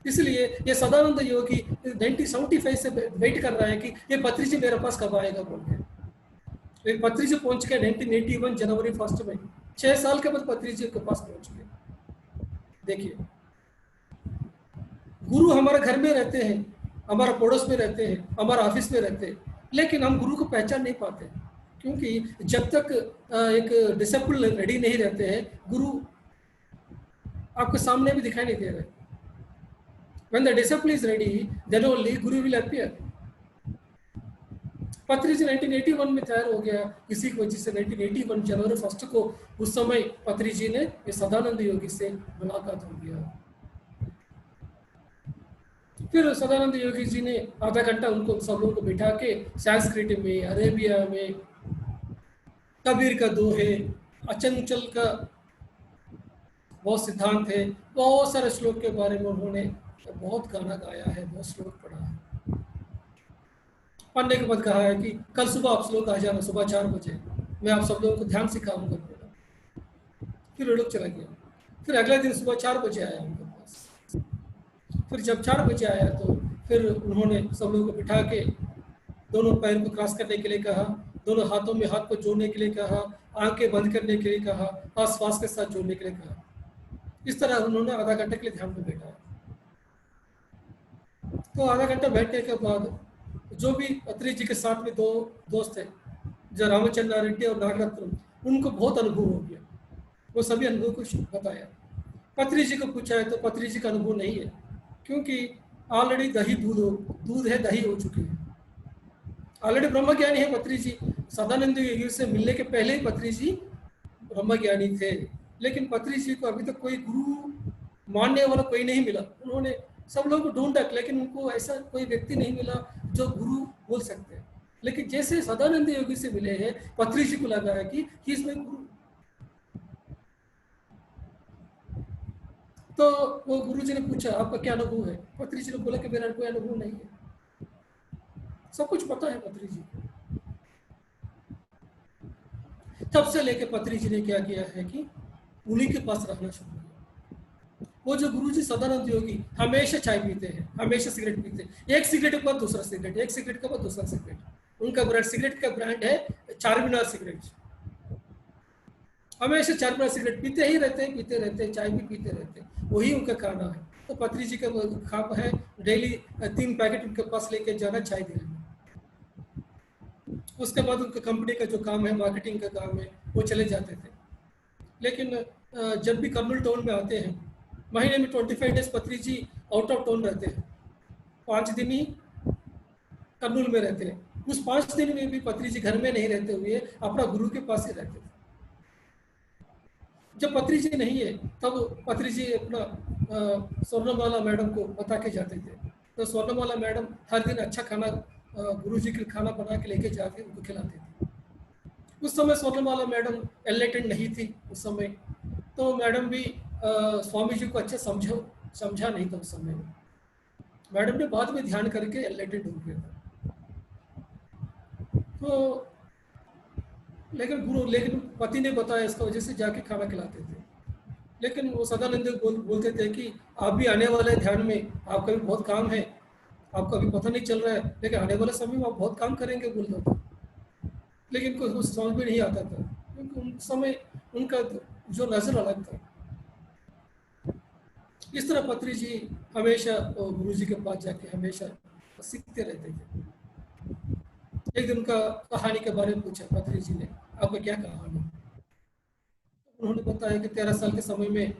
इसलिए ये सदानंद योगी 1975 से वेट कर रहा है कि ये पत्री जी मेरे पास कब आएगा बोल के। पत्री जी पहुंच गए 1981 जनवरी 1 में, 6 साल के बाद पत्री जी के पास पहुंच गए। देखिए, गुरु हमारे घर में रहते हैं, हमारा पड़ोस में रहते हैं, हमारा ऑफिस में रहते हैं, लेकिन हम गुरु को पहचान नहीं पाते, क्योंकि जब तक एक डिसिपल रेडी नहीं रहते हैं गुरु आपके सामने भी दिखाई नहीं दे रहे। When the disciple is ready, then only Guru will appear. पत्री जी 1981 में तैयार हो गया, इसी की वजह से 1981 जनवरी 1 को उस समय पत्री जी ने ये सदानंद योगी से मुलाकात हो गया। फिर सदानंद योगी जी ने आधा घंटा उनको सब लोगों को बिठा के संस्कृत में, अरेबिया में, कबीर का दोहे, अचंचल का बहुत सिद्धांत है, बहुत सारे श्लोक के बारे में उन्होंने बहुत गाना गाया है, बहुत श्लोक पढ़ा है। पढ़ने के बाद कहा है कि कल सुबह आप लोग आ जाना, सुबह 4 बजे मैं आप सब लोगों को ध्यान सिखाऊंगा। फिर वो लोग चला गया। फिर अगले दिन सुबह 4 बजे आया उनके पास। फिर जब 4 बजे आया तो फिर उन्होंने सब लोगों को बिठा के दोनों पैर को क्रॉस करने के लिए कहा, दोनों हाथों में हाथ को जोड़ने के लिए कहा, आंखें बंद करने के लिए कहा, और श्वास के साथ जोड़ने के लिए कहा। इस तरह उन्होंने आधा घंटे के लिए ध्यान में बैठा। तो आधा घंटा बैठने के बाद जो भी पत्री जी के साथ में 2 दोस्त थे, जो रामचंद्र रेड्डी और नागरत्न, उनको बहुत अनुभव हो गया। वो सभी अनुभव को बताया। पत्री जी को पूछा है तो पत्री जी का अनुभव नहीं है, क्योंकि ऑलरेडी दूध है, दही हो चुकी है। ऑलरेडी ब्रह्मज्ञानी है पत्री जी। सदानंद योगी से मिलने के पहले ही पत्री जी ब्रह्मज्ञानी थे, लेकिन पत्री जी को अभी तक कोई गुरु मानने वाला कोई नहीं मिला। उन्होंने सब लोगों को ढूंढा, लेकिन उनको ऐसा कोई व्यक्ति नहीं मिला जो गुरु बोल सकते हैं। लेकिन जैसे सदानंद योगी से मिले हैं, पत्री जी को लगा है कि ही इज माय गुरु। तो वो गुरु जी ने पूछा आपका क्या अनुभव है? पत्री जी ने बोला कि मेरा कोई अनुभव नहीं है, सब कुछ पता है पत्री जी को। तब से लेके पत्री जी ने क्या किया है कि उन्हीं के पास रहना शुरू किया। वो जो गुरुजी सदानंद योगी हमेशा चाय पीते हैं, हमेशा सिगरेट पीते हैं, एक सिगरेट के बाद दूसरा सिगरेट, एक सिगरेट के बाद दूसरा सिगरेट। उनका ब्रांड, सिगरेट का ब्रांड है चारमीनार सिगरेट। हमेशा चारमीनार सिगरेट पीते ही रहते हैं, पीते रहते हैं, चाय भी पीते रहते हैं, वही उनका खाना है। तो पत्री जी का खाप है डेली 3 पैकेट उनके पास लेके जाना चाय देने। उसके बाद उनका कंपनी का जो काम है, मार्केटिंग का काम है, वो चले जाते थे। लेकिन जब भी कर्नूल टाउन में आते हैं, महीने में 25 डेज पत्री जी आउट ऑफ टाउन रहते हैं, 5 दिन ही कर्नूल में रहते हैं। उस 5 दिन में भी पत्री जी घर में नहीं रहते हुए अपना गुरु के पास ही रहते थे। जब पत्री जी नहीं है तब पत्री जी अपना स्वर्णमाला मैडम को बता के जाते थे। तो स्वर्णमाला मैडम हर दिन अच्छा खाना गुरु जी के खाना बना के लेके जाके उनको खिलाते थे। उस समय स्वर्णमाला मैडम एनलाइटेंड नहीं थी उस समय, तो मैडम भी स्वामी जी को अच्छा समझा नहीं था उस समय। मैडम ने बाद में ध्यान करके एनलाइटेंड हो गया था। तो लेकिन पति ने बताया, इसका वजह से जाके खाना खिलाते थे। लेकिन वो सदानंद बोलते थे कि आप भी आने वाले ध्यान में, आपका भी बहुत काम है, आपको अभी पता नहीं चल रहा है, लेकिन आने वाले समय में आप बहुत काम करेंगे बोल रहे थे। लेकिन कोई समझ में नहीं आता था, क्योंकि उन समय उनका जो नजर अलग था। इस तरह पत्री जी हमेशा गुरु जी के पास जाके हमेशा सीखते रहते थे। एक दिन उनका कहानी के बारे में पूछा पत्री जी ने, आपका क्या कहानी? उन्होंने बताया कि 13 साल के समय में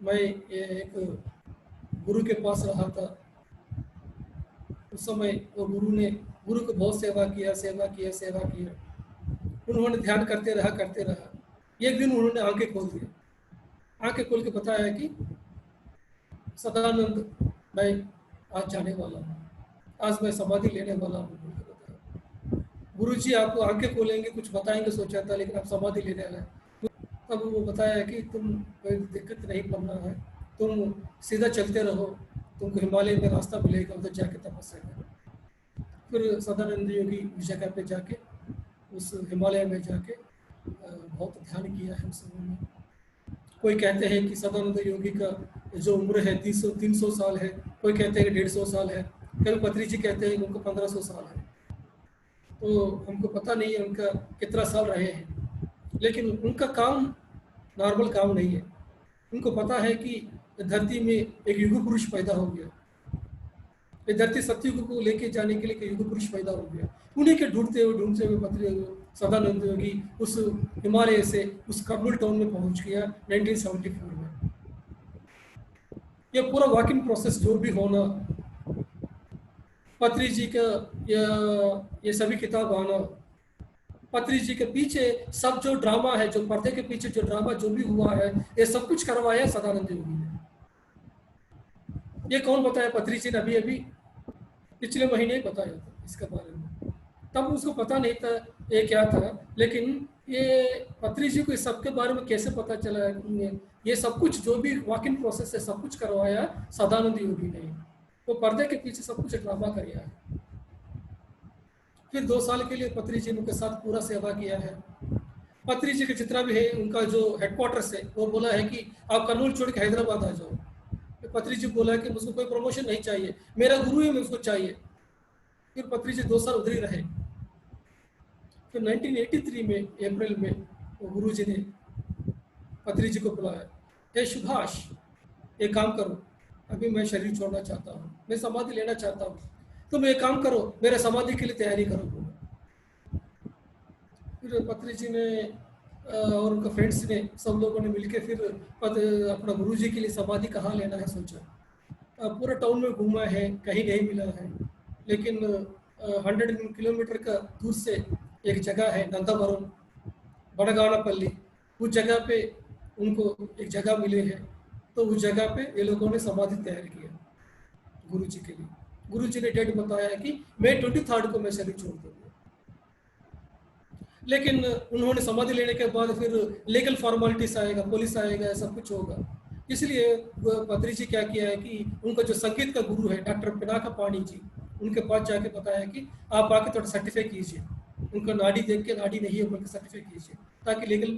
मैं एक गुरु के पास रहा था। उस समय वो गुरु को बहुत सेवा किया। उन्होंने ध्यान करते रहा। एक दिन उन्होंने आंखें खोल दिया। आंखें खोल के बताया कि सदानंद, मैं आज जाने वाला हूँ, आज मैं समाधि लेने वाला हूँ। गुरु जी आपको आंखें खोलेंगे, कुछ बताएंगे सोचा था, लेकिन आप समाधि लेने आए। तब वो बताया कि तुम कोई दिक्कत नहीं पड़ना है, तुम सीधा चलते रहो, तुमको हिमालय में रास्ता मिलेगा, उधर जाके तपस्या करो। फिर सदानंद योगी उस जगह पे जाके, उस हिमालय में जाके बहुत ध्यान किया है उस समय में। कोई कहते हैं कि सदानंद योगी का जो उम्र है 300 साल है, कोई कहते हैं कि 150 साल है, फिर पत्री जी कहते हैं कि उनको 1500 साल है। तो हमको पता नहीं है उनका कितना साल रहे हैं, लेकिन उनका काम नॉर्मल काम नहीं है। उनको पता है कि धरती में एक युग पुरुष पैदा हो गया, ये धरती सतयुग को लेके जाने के लिए एक युग पुरुष पैदा हो गया। उन्हीं के ढूंढते हुए पत्री सदानंद योगी उस हिमालय से उस कर्नूल टाउन में पहुंच गया 1974 में। ये पूरा वॉकिंग प्रोसेस जो भी होना, पत्री जी का ये सभी किताब आना, पत्री जी के पीछे सब जो ड्रामा है, जो पर्दे के पीछे जो ड्रामा जो भी हुआ है, ये सब कुछ करवाया सदानंद योगी ने। ये कौन बताया? पत्री जी ने अभी पिछले महीने बताया था इसके बारे में। तब उसको पता नहीं था ये क्या था, लेकिन ये पत्री जी को इस सब के बारे में कैसे पता चला? ये सब कुछ जो भी वॉकिंग प्रोसेस है, सब कुछ करवाया सदानंद योगी ने। वो पर्दे के पीछे सब कुछ ड्रामा कराया है। फिर 2 साल के लिए पत्री जी ने उनके साथ पूरा सेवा किया है। पत्री जी का जितना भी है, उनका जो हेडक्वार्टर्स है, वो बोला है कि आप कर्नूल छोड़ के हैदराबाद आ जाओ। पत्री जी बोला कि मुझको कोई प्रमोशन नहीं चाहिए, मेरा गुरु ही मुझको चाहिए। फिर पत्री जी 2 साल उधर ही रहे। फिर 1983 में अप्रैल में वो गुरु जी ने पत्री जी को बुलाया, हे सुभाष, एक काम करो, अभी मैं शरीर छोड़ना चाहता हूँ, मैं समाधि लेना चाहता हूँ, तुम एक काम करो, मेरे समाधि के लिए तैयारी करो। फिर पत्री जी ने और उनके फ्रेंड्स ने, सब लोगों ने मिलकर फिर अपना गुरु जी के लिए समाधि कहाँ लेना है सोचा। पूरा टाउन में घूमा है, कहीं नहीं मिला है, लेकिन 100 किलोमीटर का दूर से एक जगह है नंदावरम, बड़गानापल्ली, उस जगह पे उनको एक जगह मिले है। तो उस जगह पे ये लोगों ने समाधि तैयार किया गुरु जी के लिए। गुरु जी ने डेट बताया है कि मई 23 को मैं शरीर छोड़ दूंगा। लेकिन उन्होंने समाधि लेने के बाद फिर लीगल फॉर्मेलिटीज आएगा, पुलिस आएगा, सब कुछ होगा। इसलिए पत्री जी क्या किया है कि उनका जो संगीत का गुरु है डॉक्टर पिनाका पाणी जी, उनके पास जाके बताया कि आप आके थोड़ा सर्टिफाई कीजिए, उनका नाड़ी देख के नाड़ी नहीं है बोल के सर्टिफाई कीजिए, ताकि लीगल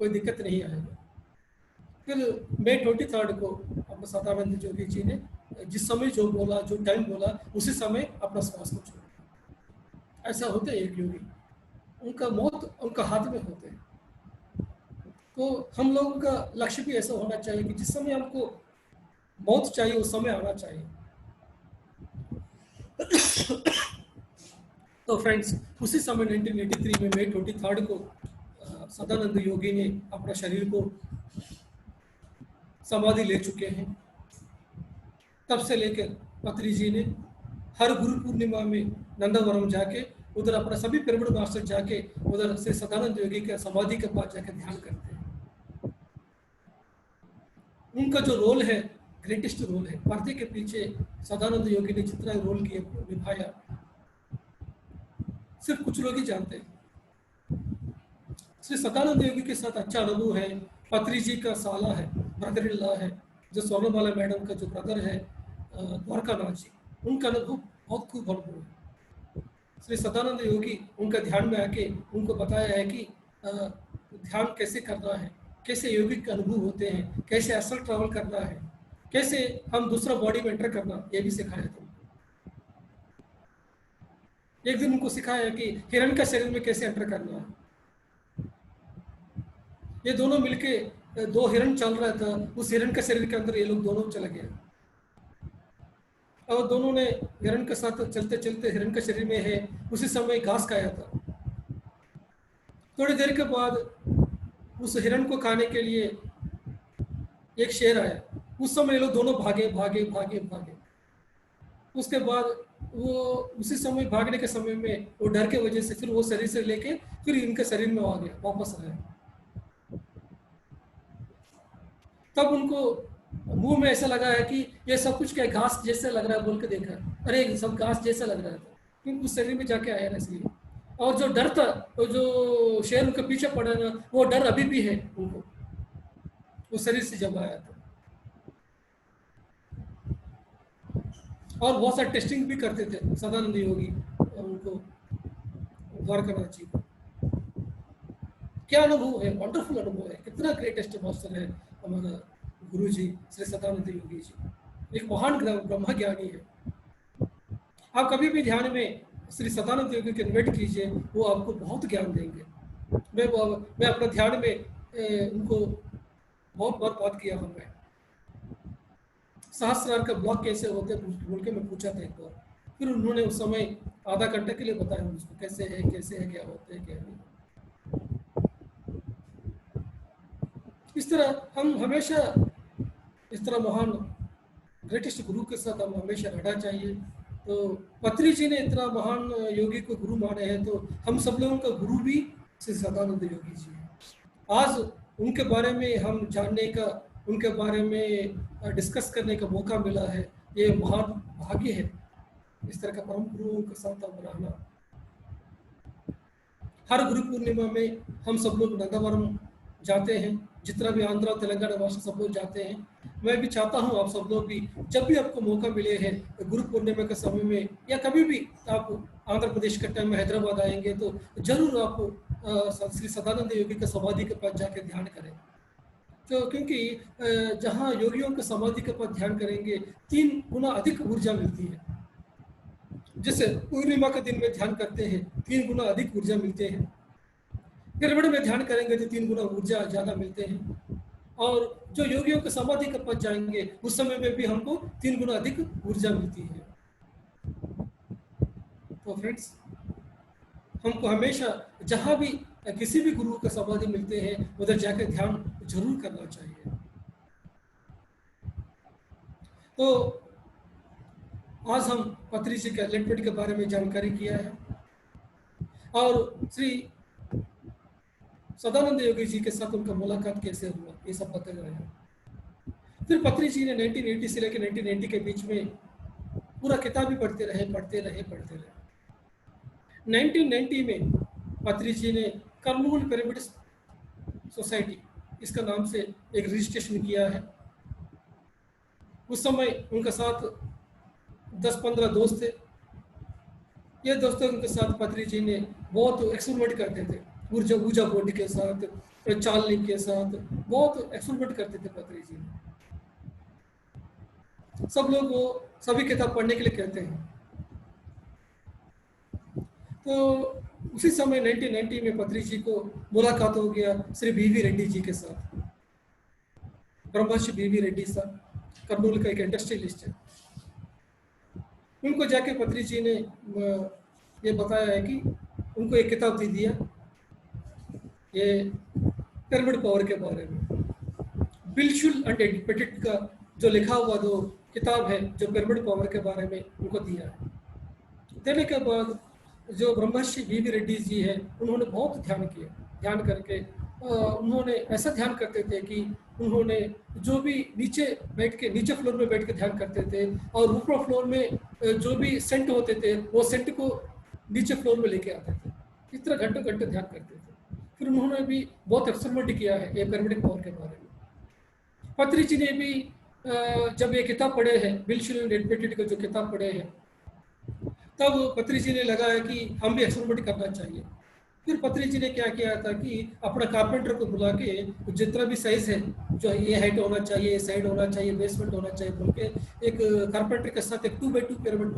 कोई दिक्कत नहीं आएगा। फिर मई 23 को अपना सदानंद योगी जी ने जिस समय जो बोला, जो टाइम बोला, उसी समय अपना श्वास को छोड़ा। ऐसा होता है एक योगी, उनका मौत उनका हाथ में होते हैं। तो हम लोगों का लक्ष्य भी ऐसा होना चाहिए कि जिस समय हमको मौत चाहिए उस समय आना चाहिए। तो फ्रेंड्स, उसी समय 1983 में मई 23 को सदानंद योगी ने अपना शरीर को समाधि ले चुके हैं। तब से लेकर पत्री जी ने हर गुरु पूर्णिमा में नंदावरम जाके उधर अपना सभी पिरामिड मास्टर जाके उधर से सदानंद योगी के समाधि के पास जाके ध्यान करते हैं। उनका जो रोल है, ग्रेटेस्ट रोल है, पर्दे के पीछे सदानंद योगी ने जितना रोल किया निभाया, सिर्फ कुछ लोग ही जानते हैं। श्री सदानंद योगी के साथ अच्छा अनुभव है। पत्री जी का साला है, ब्रदर इन लॉ है, जो स्वर्णमाला मैडम का जो ब्रदर है द्वारका नाथ जी, उनका अनुभव बहुत खूब अनुभव है। श्री सदानंद योगी उनका ध्यान में आके उनको बताया है कि ध्यान कैसे करना है, कैसे योगिक के अनुभव होते हैं, कैसे असल ट्रैवल करना है, कैसे हम दूसरा बॉडी में एंटर करना, ये भी सिखाया था। एक दिन उनको सिखाया कि हिरण का शरीर में कैसे एंटर करना है। ये दोनों मिलके 2 हिरण चल रहा था, उस हिरण के शरीर के अंदर ये लोग दोनों चले गए। और दोनों ने हिरण के साथ चलते चलते हिरण के शरीर में है उसी समय घास खाया था। थोड़ी देर के बाद उस हिरण को खाने के लिए एक शेर आया। उस समय ये लोग दोनों भागे भागे भागे भागे। उसके बाद वो उसी समय भागने के समय में वो डर के वजह से फिर वो शरीर से लेके फिर इनके शरीर में आ गया, वापस आया। तब उनको मुंह में ऐसा लगा है कि ये सब कुछ क्या घास जैसे लग रहा है, बोल के देखा, अरे सब घास जैसा लग रहा था, क्योंकि उस शरीर में जाके आया ना इसलिए। और जो डर था, वो जो शेर उनके पीछे पड़ा ना, वो डर अभी भी है उनको, वो शरीर से जब आया था। और बहुत सारे टेस्टिंग भी करते थे सदानंद योगी और उनको द्वारकानाथ जी को। क्या अनुभव है, वंडरफुल अनुभव है, कितना ग्रेटेस्ट मास्टर है हमारा गुरु जी श्री सदानंद योगी जी, एक महान ब्रह्म ज्ञानी है। आप कभी भी ध्यान में श्री सदानंद योगी को इन्वाइट कीजिए, वो आपको बहुत ज्ञान देंगे। मैं अपने ध्यान में उनको बहुत बार बात किया हूँ। मैं सहस्रार का ब्लॉक कैसे होते बोल के मैं पूछा था एक बार, फिर उन्होंने उस समय आधा घंटे के लिए बताया मुझको कैसे है क्या होते हैं क्या नहीं। इस तरह हम हमेशा इस तरह महान ग्रेटेस्ट गुरु के साथ हम हमेशा रहना चाहिए। तो पत्री जी ने इतना महान योगी को गुरु माने हैं, तो हम सब लोगों का गुरु भी श्री सदानंद योगी जी है। आज उनके बारे में हम जानने का, उनके बारे में डिस्कस करने का मौका मिला है, ये महान भाग्य है। इस तरह का परम गुरुओं के साथ हम रहना। हर गुरु पूर्णिमा में हम सब लोग नंदावरम जाते हैं, जितना भी आंध्र तेलंगाना वासी सब लोग जाते हैं। मैं भी चाहता हूं आप सब लोग भी जब भी आपको मौका मिले है गुरु पूर्णिमा के समय में या कभी भी आप आंध्र प्रदेश के टाइम में हैदराबाद आएंगे तो जरूर आप श्री सदानंद योगी के समाधि के पास जाकर ध्यान करें। तो क्योंकि जहाँ योगियों के समाधि के पास ध्यान करेंगे 3 गुना अधिक ऊर्जा मिलती है। जैसे पूर्णिमा के दिन में ध्यान करते हैं 3 गुना अधिक ऊर्जा मिलते हैं, पिरामिड में ध्यान करेंगे तो 3 गुना ऊर्जा ज़्यादा मिलते हैं। और जो योगियों के समाधि के पास जाएंगे उस समय में भी हमको 3 गुना अधिक ऊर्जा मिलती है। तो फ्रेंड्स, हमको हमेशा जहाँ भी किसी भी गुरु के समाधि मिलते हैं उधर जाकर ध्यान जरूर करना चाहिए। तो आज हम पत्री जी के एलिटमेंट के बारे में जानकारी किया है और श्री सदानंद योगी जी के साथ उनका मुलाकात कैसे हुआ ये सब बता रहे हैं। फिर पत्री जी ने 1980 से लेकर 1990 के बीच में पूरा किताब ही पढ़ते रहे। 1990 में पत्री जी ने कर्नूल पिरामिड सोसाइटी इसका नाम से एक रजिस्ट्रेशन किया है। उस समय उनके साथ 10-15 दोस्त थे। ये दोस्तों के साथ पत्री जी ने बहुत एक्सपेरिमेंट करते थे, ऊर्जा बोर्ड के साथ, चालनी के साथ बहुत एक्सपेरिमेंट करते थे पत्री जी। सब लोग वो सभी किताब पढ़ने के लिए कहते हैं। तो उसी समय 1990 में पत्री जी को मुलाकात हो गया श्री बीवी रेड्डी जी के साथ। ब्रह्मश्री बीवी रेड्डी साहब कर्नूल का एक इंडस्ट्रियलिस्ट है। उनको जाके पत्री जी ने ये बताया है कि उनको एक किताब दे दिया ये पिरामिड पावर के बारे में। बिलशुल एंड एडिपेटेड का जो लिखा हुआ जो किताब है जो पिरामिड पावर के बारे में उनको दिया है। देने के बाद जो ब्रह्मश्री बीवी रेड्डी जी है उन्होंने बहुत ध्यान किया। ध्यान करके उन्होंने ऐसा ध्यान करते थे कि उन्होंने जो भी नीचे फ्लोर में बैठ के ध्यान करते थे और ऊपर फ्लोर में जो भी सेंट होते थे वो सेंट को नीचे फ्लोर में लेके आते थे। इस तरह घंटों ध्यान करते थे। फिर उन्होंने भी बहुत एक्सपेरिमेंट किया है ये पिरामिड पावर के बारे में। पत्री जी ने भी जब ये किताब पढ़े हैं बिलशुल एंड एडिपेटेड का जो किताब पढ़े हैं तब पत्री जी ने लगा है कि हम भी एक्सपेरिमेंट करना चाहिए। फिर पत्री जी ने क्या किया था कि अपना कारपेंटर को बुला के जितना भी साइज है जो ये हाइट होना चाहिए, ये साइड होना चाहिए, बेसमेंट होना चाहिए बोल के एक कारपेंटर के साथ एक 2x2 पिरामिड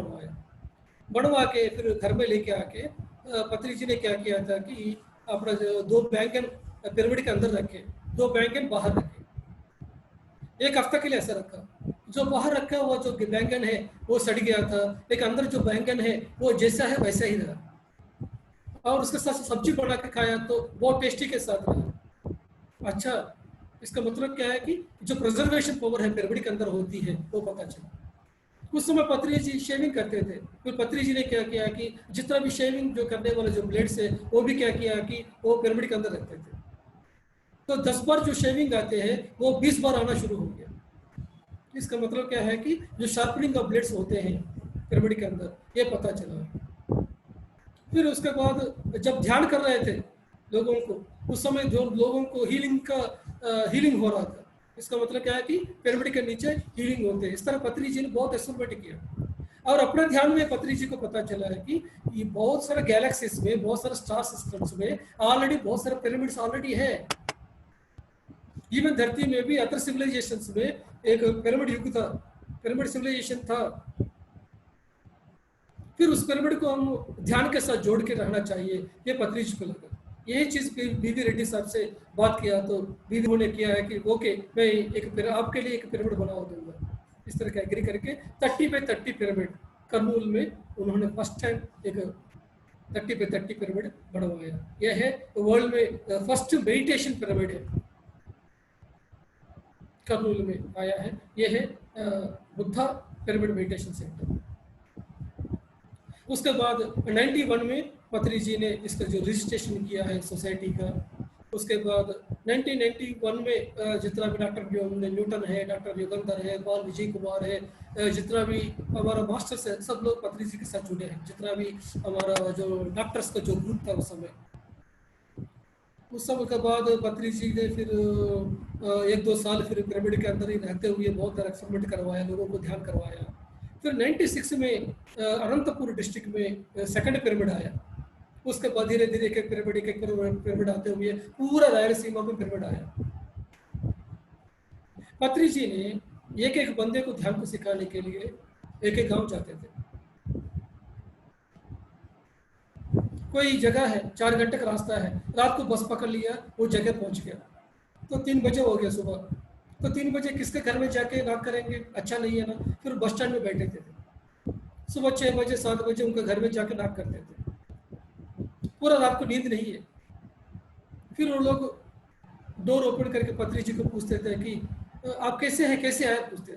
बनवा के फिर घर में लेके आके पत्री जी ने क्या किया था कि अपना 2 बैंगन पिरामिड के अंदर रखे, 2 बैंगन बाहर रखे। एक हफ्ता के लिए ऐसा रखा। जो बाहर रखा हुआ जो बैंगन है वो सड़ गया था, लेकिन अंदर जो बैंगन है वो जैसा है वैसा ही रहा, और उसके साथ सब्जी बना के खाया तो बहुत टेस्टी के साथ रहा। अच्छा, इसका मतलब क्या है कि जो प्रिजर्वेशन पावर है पिरामिड के अंदर होती है वो पता चला। उस समय पत्री जी शेविंग करते थे, फिर पत्री जी ने क्या किया कि जितना भी शेविंग जो करने वाले जो ब्लेड्स है वो भी क्या किया कि वो पिरामिड के अंदर रखते थे। तो 10 बार जो शेविंग आते हैं वो 20 बार आना शुरू हो गया। इसका मतलब क्या है कि जो शार्पनिंग का ब्लेड्स होते हैं पिरामिड के अंदर, ये पता चला। फिर उसके बाद जब ध्यान कर रहे थे लोगों को, उस समय जो लोगों को हीलिंग हो रहा था, इसका मतलब क्या है कि पिरामिड के नीचे हीलिंग होते हैं। इस तरह पत्री जी ने बहुत एक्सपेरिमेंट किया, और अपने ध्यान में पत्री जी को पता चला है कि ये बहुत सारे गैलेक्सीज में, बहुत सारे स्टार सिस्टम्स में ऑलरेडी बहुत सारे पिरामिड्स ऑलरेडी है। इवन धरती में भी अदर सिविलाइजेशंस में एक पिरामिड युग था, पिरामिड सिविलाइजेशन था। फिर उस पिरामिड को हम ध्यान के साथ जोड़ के रहना चाहिए, ये पत्री जी को लगा। यही चीज बीवी रेड्डी साहब से बात किया तो बीवी ने किया है कि ओके मैं आपके लिए एक पिरामिड बना दूंगा। इस तरह का एग्री करके 30 by 30 पिरामिड करनूल में उन्होंने फर्स्ट टाइम एक 30 by 30 पिरामिड बनवाया। यह है वर्ल्ड में फर्स्ट मेडिटेशन पिरामिड है, करनूल में आया है। यह है बुद्धा पिरामिड मेडिटेशन सेंटर। उसके बाद 91 में पत्री जी ने इसका जो रजिस्ट्रेशन किया है सोसाइटी का। उसके बाद 1991 में जितना भी डॉक्टर न्यूटन है, डॉक्टर युगंधर है, पॉल विजय कुमार है, जितना भी हमारा मास्टर्स है, सब लोग पत्री जी के साथ जुड़े हैं। जितना भी हमारा जो डॉक्टर्स का जो ग्रुप था उस समय के बाद पत्री जी ने फिर 1-2 साल फिर पिरामिड के अंदर ही रहते हुए बहुत सारा एक्सपेरिमेंट करवाया, लोगों को ध्यान करवाया। फिर 96 में अनंतपुर डिस्ट्रिक्ट में सेकंड पिरामिड आया। उसके बाद धीरे धीरे एक एक पिरामिड आते हुए पूरा रायलसीमा में पिरामिड आया। पत्री जी ने एक बंदे को ध्यान को सिखाने के लिए एक गांव जाते थे। कोई जगह है, 4 घंटे का रास्ता है, रात को बस पकड़ लिया, वो जगह पहुंच गया तो 3 बजे हो गया सुबह। तो 3 बजे किसके घर में जाके नॉक करेंगे, अच्छा नहीं है ना। फिर बस स्टैंड में बैठे थे, सुबह 6 बजे 7 बजे उनके घर में जाके नॉक करते थे। पूरा रात को नींद नहीं है। फिर वो लोग डोर ओपन करके पत्री जी को पूछते थे कि आप कैसे हैं, कैसे आए, पूछते।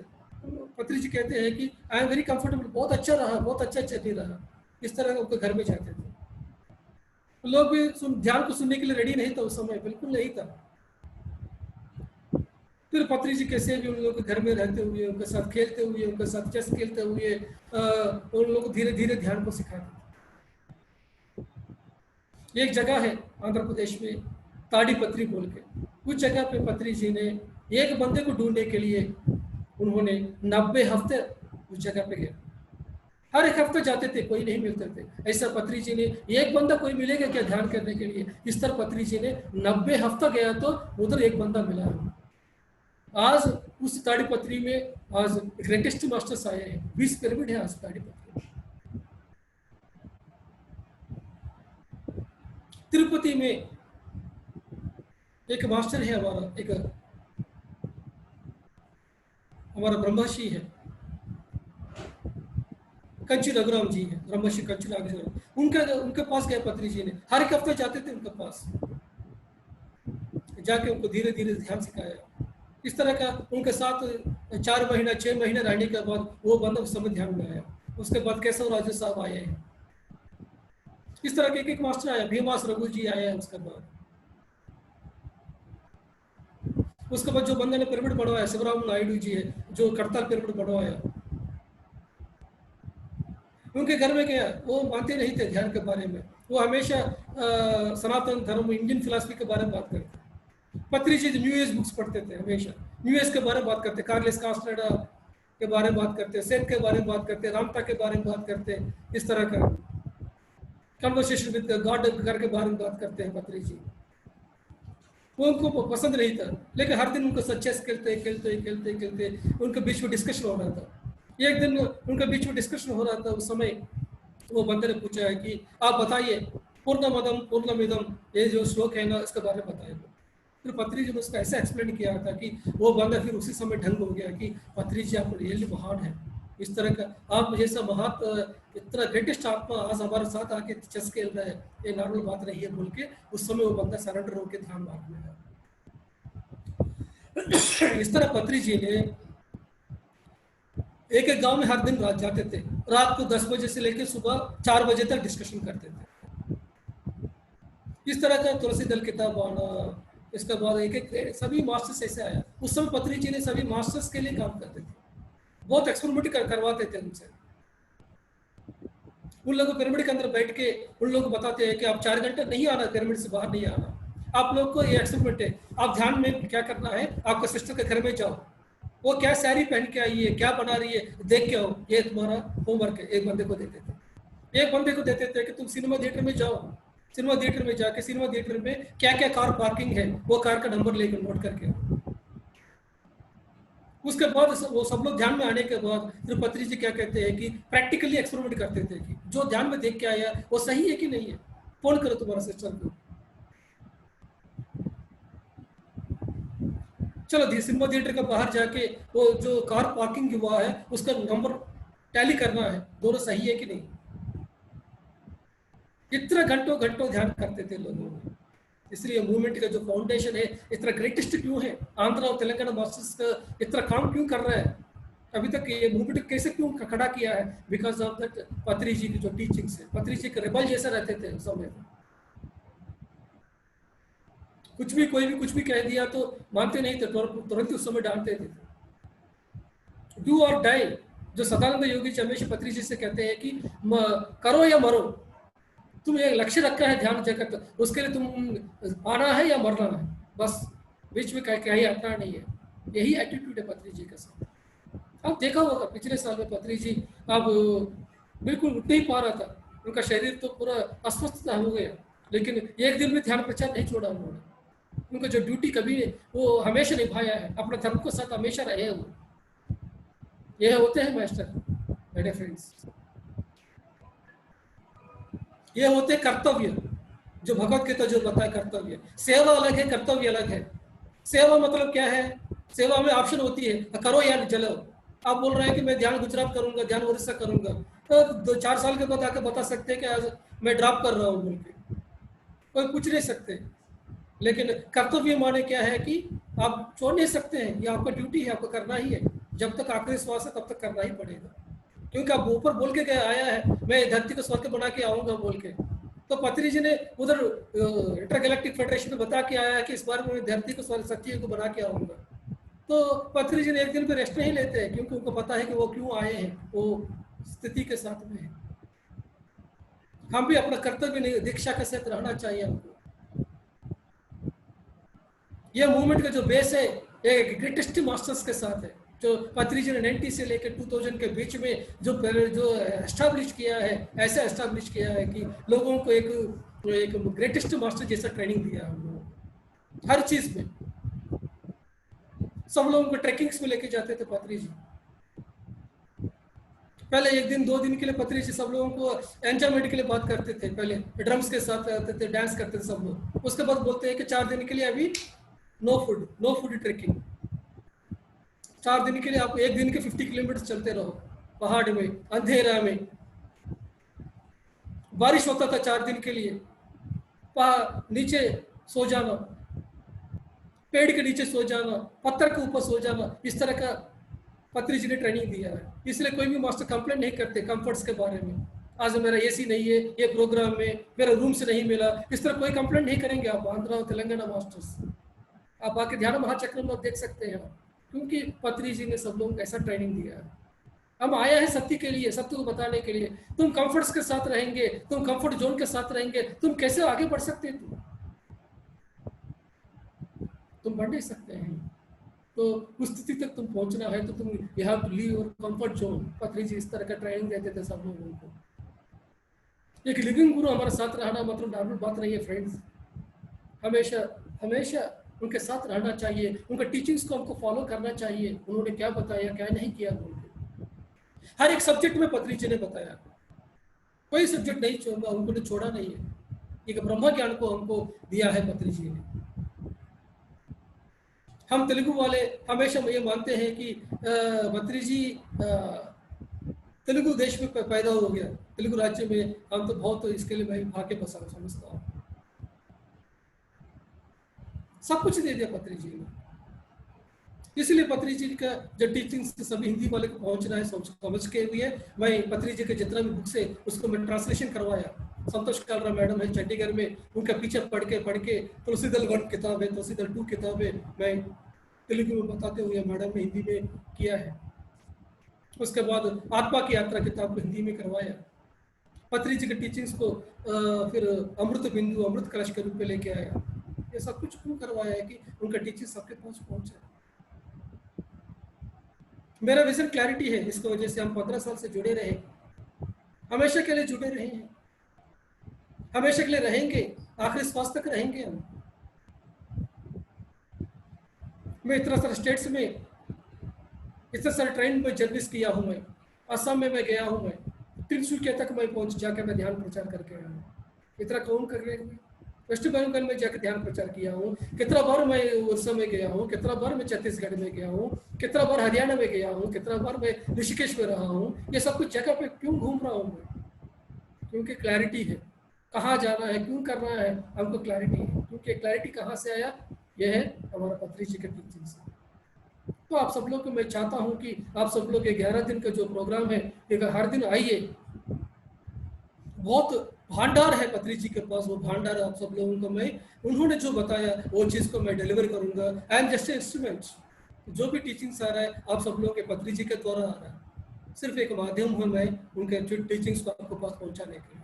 पत्री जी कहते हैं कि आई एम वेरी कंफर्टेबल, बहुत अच्छा रहा, बहुत अच्छा चल रहा। इस तरह उनके घर में जाते थे। लोग भी ध्यान को सुनने के लिए रेडी नहीं था उस समय, बिल्कुल नहीं था। फिर पत्री जी कैसे भी उन लोगों के घर में रहते हुए, उनके साथ खेलते हुए, उनके साथ चेस खेलते हुए उन लोगों को धीरे धीरे ध्यान को सिखाते। एक जगह है आंध्र प्रदेश में ताड़ीपत्री बोल के, उस जगह पे पत्री जी ने एक बंदे को ढूंढने के लिए उन्होंने 90 हफ्ते उस जगह पे गए। हर एक हफ्ते जाते थे, कोई नहीं मिलते थे। ऐसा पत्री जी ने एक बंदा कोई मिलेगा क्या ध्यान करने के लिए, इस तरह पत्री जी ने 90 हफ्ता गया तो उधर एक बंदा मिला। आज उस ताड़ीपत्री में आज ग्रेटेस्ट मास्टर्स आए हैं, 20 पिरामिड है आज ताड़ीपत्री। तिरुपति में एक मास्टर है हमारा ब्रह्मर्षि है, कंची रघुराम जी है, ब्रह्मर्षि कंची रघुराम। उनके पास गए पत्री जी ने, हर एक हफ्ते जाते थे उनके पास, जाके उनको धीरे धीरे ध्यान सिखाया। इस तरह का उनके साथ 4 महीना 6 महीने रहने के बाद वो बंदा उस समय ध्यान में आया। उसके बाद केशव राजू साहब आए हैं। इस तरह के एक मास्टर आया, भीमास रघु जी आए हैं। उसके बाद जो बंदे ने पिरामिड बनवाया शिवराम नायडू जी है, जो करताल पिरामिड बनवाया। उनके घर में गया, वो मानते नहीं थे ध्यान के बारे में। वो हमेशा सनातन धर्म, इंडियन फिलॉसफी के बारे में बात करते। पत्री जी न्यू एज बुक्स पढ़ते थे, हमेशा न्यू एज के बारे में बात करते, कार्लेस कास्ट्रेडा के बारे में बात करते, सेन के बारे में बात करते, रामता के बारे में बात करते। इस तरह का कन्वर्सेशन विद गॉड करके बारे में बात करते हैं पत्री जी। वो उनको पसंद नहीं था, लेकिन हर दिन उनको चेस खेलते उनके बीच में डिस्कशन हो रहा था। एक दिन उनके बीच में डिस्कशन हो रहा था, उस समय वो बंदे ने पूछा है कि आप बताइए पूर्णमदम पूर्णमिदम, ये जो श्लोक है ना, इसके बारे में बताइए। फिर पत्री जी ने उसको ऐसा एक्सप्लेन किया था कि वो बंदा फिर उसी समय ढंग हो गया कि पत्री जी आप रियली महान है, इस तरह का आप जैसा इतना ग्रेटेस्ट आत्मा आज हमारे साथ आके चेस खेल रहा है, ये नॉर्मल बात नहीं है बोल के उस समय वो बंदा सरेंडर होकर ध्यान मारने लगा। इस तरह पत्री जी ने एक एक गांव में हर दिन रात जाते थे, रात को 10 बजे से लेकर सुबह 4 बजे तक डिस्कशन करते थे। इस तरह का तुलसी दल किताब आना, इसके बाद एक एक सभी मास्टर्स ऐसे आया। उस समय पत्री जी ने सभी मास्टर्स के लिए काम करते थे, बहुत एक्सपेरिमेंट करवाते थे उनसे। उन लोगों को पिरामिड के अंदर बैठ के उन लोगों को बताते हैं कि आप 4 घंटे नहीं आना, पिरामिड से बाहर नहीं आना, आप लोग को ये एक्सपेरिमेंट है, आप ध्यान में क्या करना है, आपका सिस्टर के घर में जाओ, वो क्या साड़ी पहन के आई है, क्या बना रही है, देख के आओ, ये तुम्हारा होमवर्क है। एक बंदे को देते थे, एक बंदे को देते थे कि तुम सिनेमा थिएटर में जाओ, सिनेमा थिएटर में जाके सिनेमा थिएटर में क्या क्या कार पार्किंग है वो कार का नंबर लेकर नोट करके आओ। उसके बाद वो सब लोग ध्यान में आने के बाद फिर पत्री जी क्या कहते हैं कि प्रैक्टिकली एक्सपेरिमेंट करते थे कि जो ध्यान में देख के आया वो सही है कि नहीं है, फोन करो तुम्हारा सिस्टर को, चलो सिनेमा थिएटर का बाहर जाके वो जो कार पार्किंग हुआ है उसका नंबर टैली करना है, दोनों सही है कि नहीं। इतना घंटों घंटों ध्यान करते थे लोगों ने। इसलिए मूवमेंट का जो फाउंडेशन है इतना ग्रेटेस्ट क्यों है, आंध्र और तेलंगाना मास्टर्स का इतना काम क्यों कर रहा है अभी तक, ये मूवमेंट कैसे क्यों खड़ा किया है, बिकॉज ऑफ दैट पत्री जी की जो टीचिंग्स है। पत्री जी के रेबल जैसे रहते थे उस समय, कुछ भी कोई भी कुछ भी कह दिया तो मानते नहीं थे, तुरंत उस समय डांटते थे। डू और डाई, जो सदानंद योगी जी हमेशा पत्री जी से कहते हैं कि करो या मरो, तुम एक लक्ष्य रखा है ध्यान जगत, उसके लिए तुम आना है या मरना है, बस बीच में कहीं हटना नहीं है। यही एटीट्यूड है पत्री जी के साथ। आप देखा होगा पिछले साल में पत्री जी अब बिल्कुल उठ नहीं पा रहा था, उनका शरीर तो पूरा अस्वस्थ हो गया, लेकिन एक दिन भी ध्यान प्रचार नहीं छोड़ा उन्होंने। उनका जो ड्यूटी कभी वो हमेशा निभाया है, अपना धर्म के साथ हमेशा रहे वो। ये होते हैं मास्टर मेरे फ्रेंड्स, ये होते कर्तव्य, जो भगवत गीता जो बताया कर्तव्य। सेवा अलग है, कर्तव्य अलग है। सेवा मतलब क्या है, सेवा में ऑप्शन होती है करो या चलो। आप बोल रहे हैं कि मैं ध्यान गुजरात करूंगा, ध्यान उड़ीसा करूंगा, तो 2-4 साल के बाद आके बता सकते हैं कि आज मैं ड्रॉप कर रहा हूँ बोल के, कोई पूछ नहीं सकते। लेकिन कर्तव्य माने क्या है कि आप छोड़ नहीं सकते हैं, ये आपका ड्यूटी है, आपको करना ही है। जब तक आखिरी श्वास है तब तक करना ही पड़ेगा, क्योंकि आप ऊपर बोल के गया आया है मैं धरती को स्वर्ग बना के आऊंगा बोल के। तो पत्री जी ने उधर इंटरगैलेक्टिक फेडरेशन में बता के आया है कि इस बार मैं धरती को स्वर्ग सत्य को बना के आऊंगा। तो पत्री जी ने एक दिन पे रेस्ट नहीं लेते हैं, क्योंकि उनको पता है कि वो क्यों आए हैं, वो स्थिति के साथ में है। हम भी अपना कर्तव्य नहीं, दीक्षा के साथ रहना चाहिए हमको। ये मूवमेंट का जो बेस है एक ग्रेटेस्ट मास्टर्स के साथ है, जो पत्री जी ने 90 से लेकर 2000 के बीच में जो एस्टैब्लिश किया है, ऐसा एस्टैब्लिश किया है कि लोगों को एक ग्रेटेस्ट मास्टर जैसा ट्रेनिंग दिया है हर चीज में। सब लोगों को ट्रैकिंग्स में लेके जाते थे पत्री जी। पहले 1 दिन 2 दिन के लिए पत्री जी सब लोगों को एंजॉयमेंट के लिए बात करते थे, पहले ड्रम्स के साथ आते थे, डांस करते थे सब लोग। उसके बाद बोलते हैं कि 4 दिन के लिए अभी नो फूड ट्रैकिंग। 4 दिन के लिए आप 1 दिन के 50 किलोमीटर चलते रहो पहाड़ में, अंधेरा में। बारिश होता था 4 दिन के लिए, नीचे सो जाना, पेड़ के नीचे सो जाना, पत्थर के ऊपर सो जाना, इस तरह का पत्री जी ने ट्रेनिंग दिया है। इसलिए कोई भी मास्टर कंप्लेंट नहीं करते कंफर्ट्स के बारे में, आज मेरा एसी नहीं है, ये प्रोग्राम में मेरा रूम से नहीं मिला, इस तरह कोई कंप्लेंट नहीं करेंगे आप आंध्र और तेलंगाना मास्टर्स। आप आके ध्यान महाचक्र में देख सकते हैं, क्योंकि पत्री जी ने सब लोगों को ऐसा ट्रेनिंग दिया है। हम आया है सत्य के लिए, सत्य को बताने के लिए। तुम कंफर्ट्स के साथ रहेंगे, तुम कंफर्ट जोन के साथ रहेंगे, तुम कैसे आगे बढ़ सकते हैं? तुम बढ़ नहीं सकते हैं। तो उस स्थिति तक तुम पहुंचना है तो तुम you have to leave your comfort zone. Patri ji इस तरह का ट्रेनिंग देते थे सब लोगों को। एक लिविंग गुरु हमारे साथ रहना मतलब नॉर्मल बात नहीं है फ्रेंड्स। हमेशा उनके साथ रहना चाहिए, उनके टीचिंग्स को हमको फॉलो करना चाहिए, उन्होंने क्या बताया क्या नहीं किया बोल के। हर एक सब्जेक्ट में पत्री जी ने बताया, कोई सब्जेक्ट नहीं छोड़ा, उन्होंने छोड़ा नहीं है। एक ब्रह्म ज्ञान को हमको दिया है पत्री जी ने। हम तेलुगु वाले हमेशा ये मानते हैं कि पत्री जी तेलुगु देश में पैदा हो गया, तेलुगु राज्य में, हम तो बहुत इसके लिए मैं भाग्य बसा समझता हूँ। सब कुछ दे दिया पत्री जी ने, इसलिए पत्री जी का जो टीचिंग सभी हिंदी वाले को पहुंचना है समझ के हुए मैं पत्री जी के जितना भी बुक्स है उसको मैं ट्रांसलेशन करवाया। संतोष कालरा मैडम है चंडीगढ़ में, उनका पीछे पढ़ के तुलसीदल 1 किताब है, तुलसीदल 2 किताब है, मैं तेलुगु में बताते हुए मैडम ने हिंदी में किया है। उसके बाद आत्मा की यात्रा किताब को हिंदी में करवाया। पत्री जी के टीचिंग्स को फिर अमृत बिंदु, अमृत कलश के रूप में लेके आया। ये सब कुछ क्यों करवाया है कि उनका टीचिंग सबके पास पहुंचे। मेरा विजन क्लैरिटी है, इसकी वजह से हम 15 साल से जुड़े रहे, हमेशा के लिए जुड़े रहे हैं, हमेशा के लिए रहेंगे, आखिरी श्वास तक रहेंगे हम। मैं इतना सारे स्टेट्स में, इतने सारे ट्रेन में जर्नीस किया हूँ, मैं असम में मैं गया हूँ, मैं तिनसुकिया तक मैं पहुंच जाकर मैं ध्यान प्रचार करके आया हूँ। इतना कौन कर रहे हैं? वेस्ट बंगाल में जाकर ध्यान प्रचार किया हूँ, कितना बार मैं उड़ीसा में गया हूँ, कितना बार मैं छत्तीसगढ़ में गया हूँ, कितना बार हरियाणा में गया हूँ, कितना बार मैं ऋषिकेश में रहा हूँ। ये सब कुछ जगह पे क्यों घूम रहा हूँ मैं? क्योंकि क्लैरिटी है, कहाँ जाना है, क्यों करना है, हमको क्लैरिटी है। क्योंकि क्लैरिटी कहाँ से आया? यह है हमारा पत्री जी के टीचिंग से। तो आप सब लोग को मैं चाहता हूँ कि आप सब लोग 11 दिन का जो प्रोग्राम है, हर दिन आइए। बहुत भांडार है पत्री जी के पास, वो भांडार आप सब लोगों को मैं, उन्होंने जो बताया वो चीज़ को मैं डिलीवर करूंगा। I am just instrument. जो भी टीचिंग्स आ रहा है आप सब लोगों के पत्री जी के द्वारा आ रहा है, सिर्फ एक माध्यम हूँ मैं उनके टीचिंग्स को आपको पास पहुंचाने के लिए।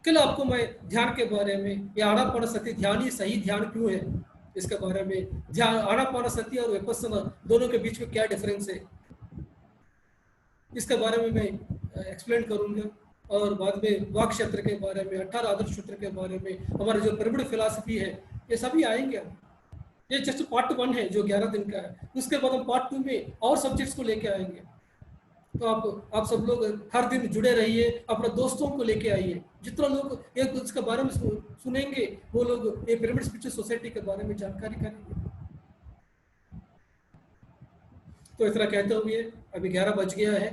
कल आपको मैं ध्यान के बारे में, या आनापानसति ध्यान ही सही ध्यान क्यों है, इसके बारे में, ध्यान आनापानसति और विपस्सना दोनों के बीच में क्या डिफरेंस है, इसके बारे में मैं एक्सप्लेन करूंगा। और बाद में वाक क्षेत्र के बारे में, 18 आदर्श सूत्र के बारे में, हमारे जो पिरामिड फिलॉसफी है, ये सभी आएंगे। ये जस्ट पार्ट 1 है जो 11 दिन का है। उसके बाद हम पार्ट 2 में और सब्जेक्ट्स को लेके आएंगे। तो आप सब लोग हर दिन जुड़े रहिए, अपने दोस्तों को लेके आइए। जितना लोग एक इसके बारे में सुनेंगे वो लोग ये पिरामिड स्पिरिचुअल सोसाइटी के बारे में जानकारी करेंगे। तो इतना कहते हुए अभी 11 बज गया है,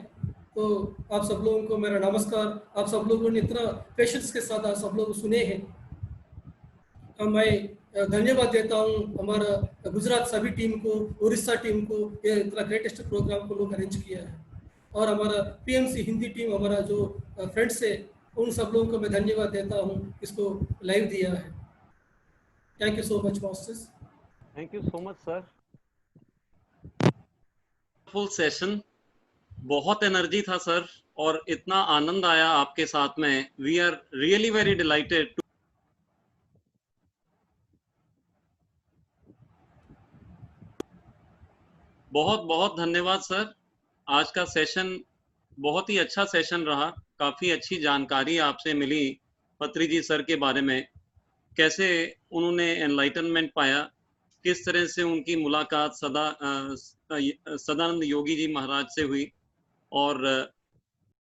तो आप सब लोगों को मेरा नमस्कार। आप सब लोगों ने इतना पेशेंस के साथ आप सब लोग सुने हैं, मैं धन्यवाद देता हूँ हमारा गुजरात सभी टीम को, उड़ीसा टीम को, ये इतना ग्रेटेस्ट प्रोग्राम को लोग अरेंज किया है। और हमारा पीएमसी हिंदी टीम, हमारा जो फ्रेंड्स है, उन सब लोगों को मैं धन्यवाद देता हूँ, इसको लाइव दिया है। Thank you so much masters. Thank you so much sir. Full session, बहुत एनर्जी था सर, और इतना आनंद आया आपके साथ में। We are really very delighted. बहुत बहुत धन्यवाद सर। आज का सेशन बहुत ही अच्छा सेशन रहा, काफी अच्छी जानकारी आपसे मिली पत्री जी सर के बारे में, कैसे उन्होंने एनलाइटनमेंट पाया, किस तरह से उनकी मुलाकात सदानंद योगी जी महाराज से हुई, और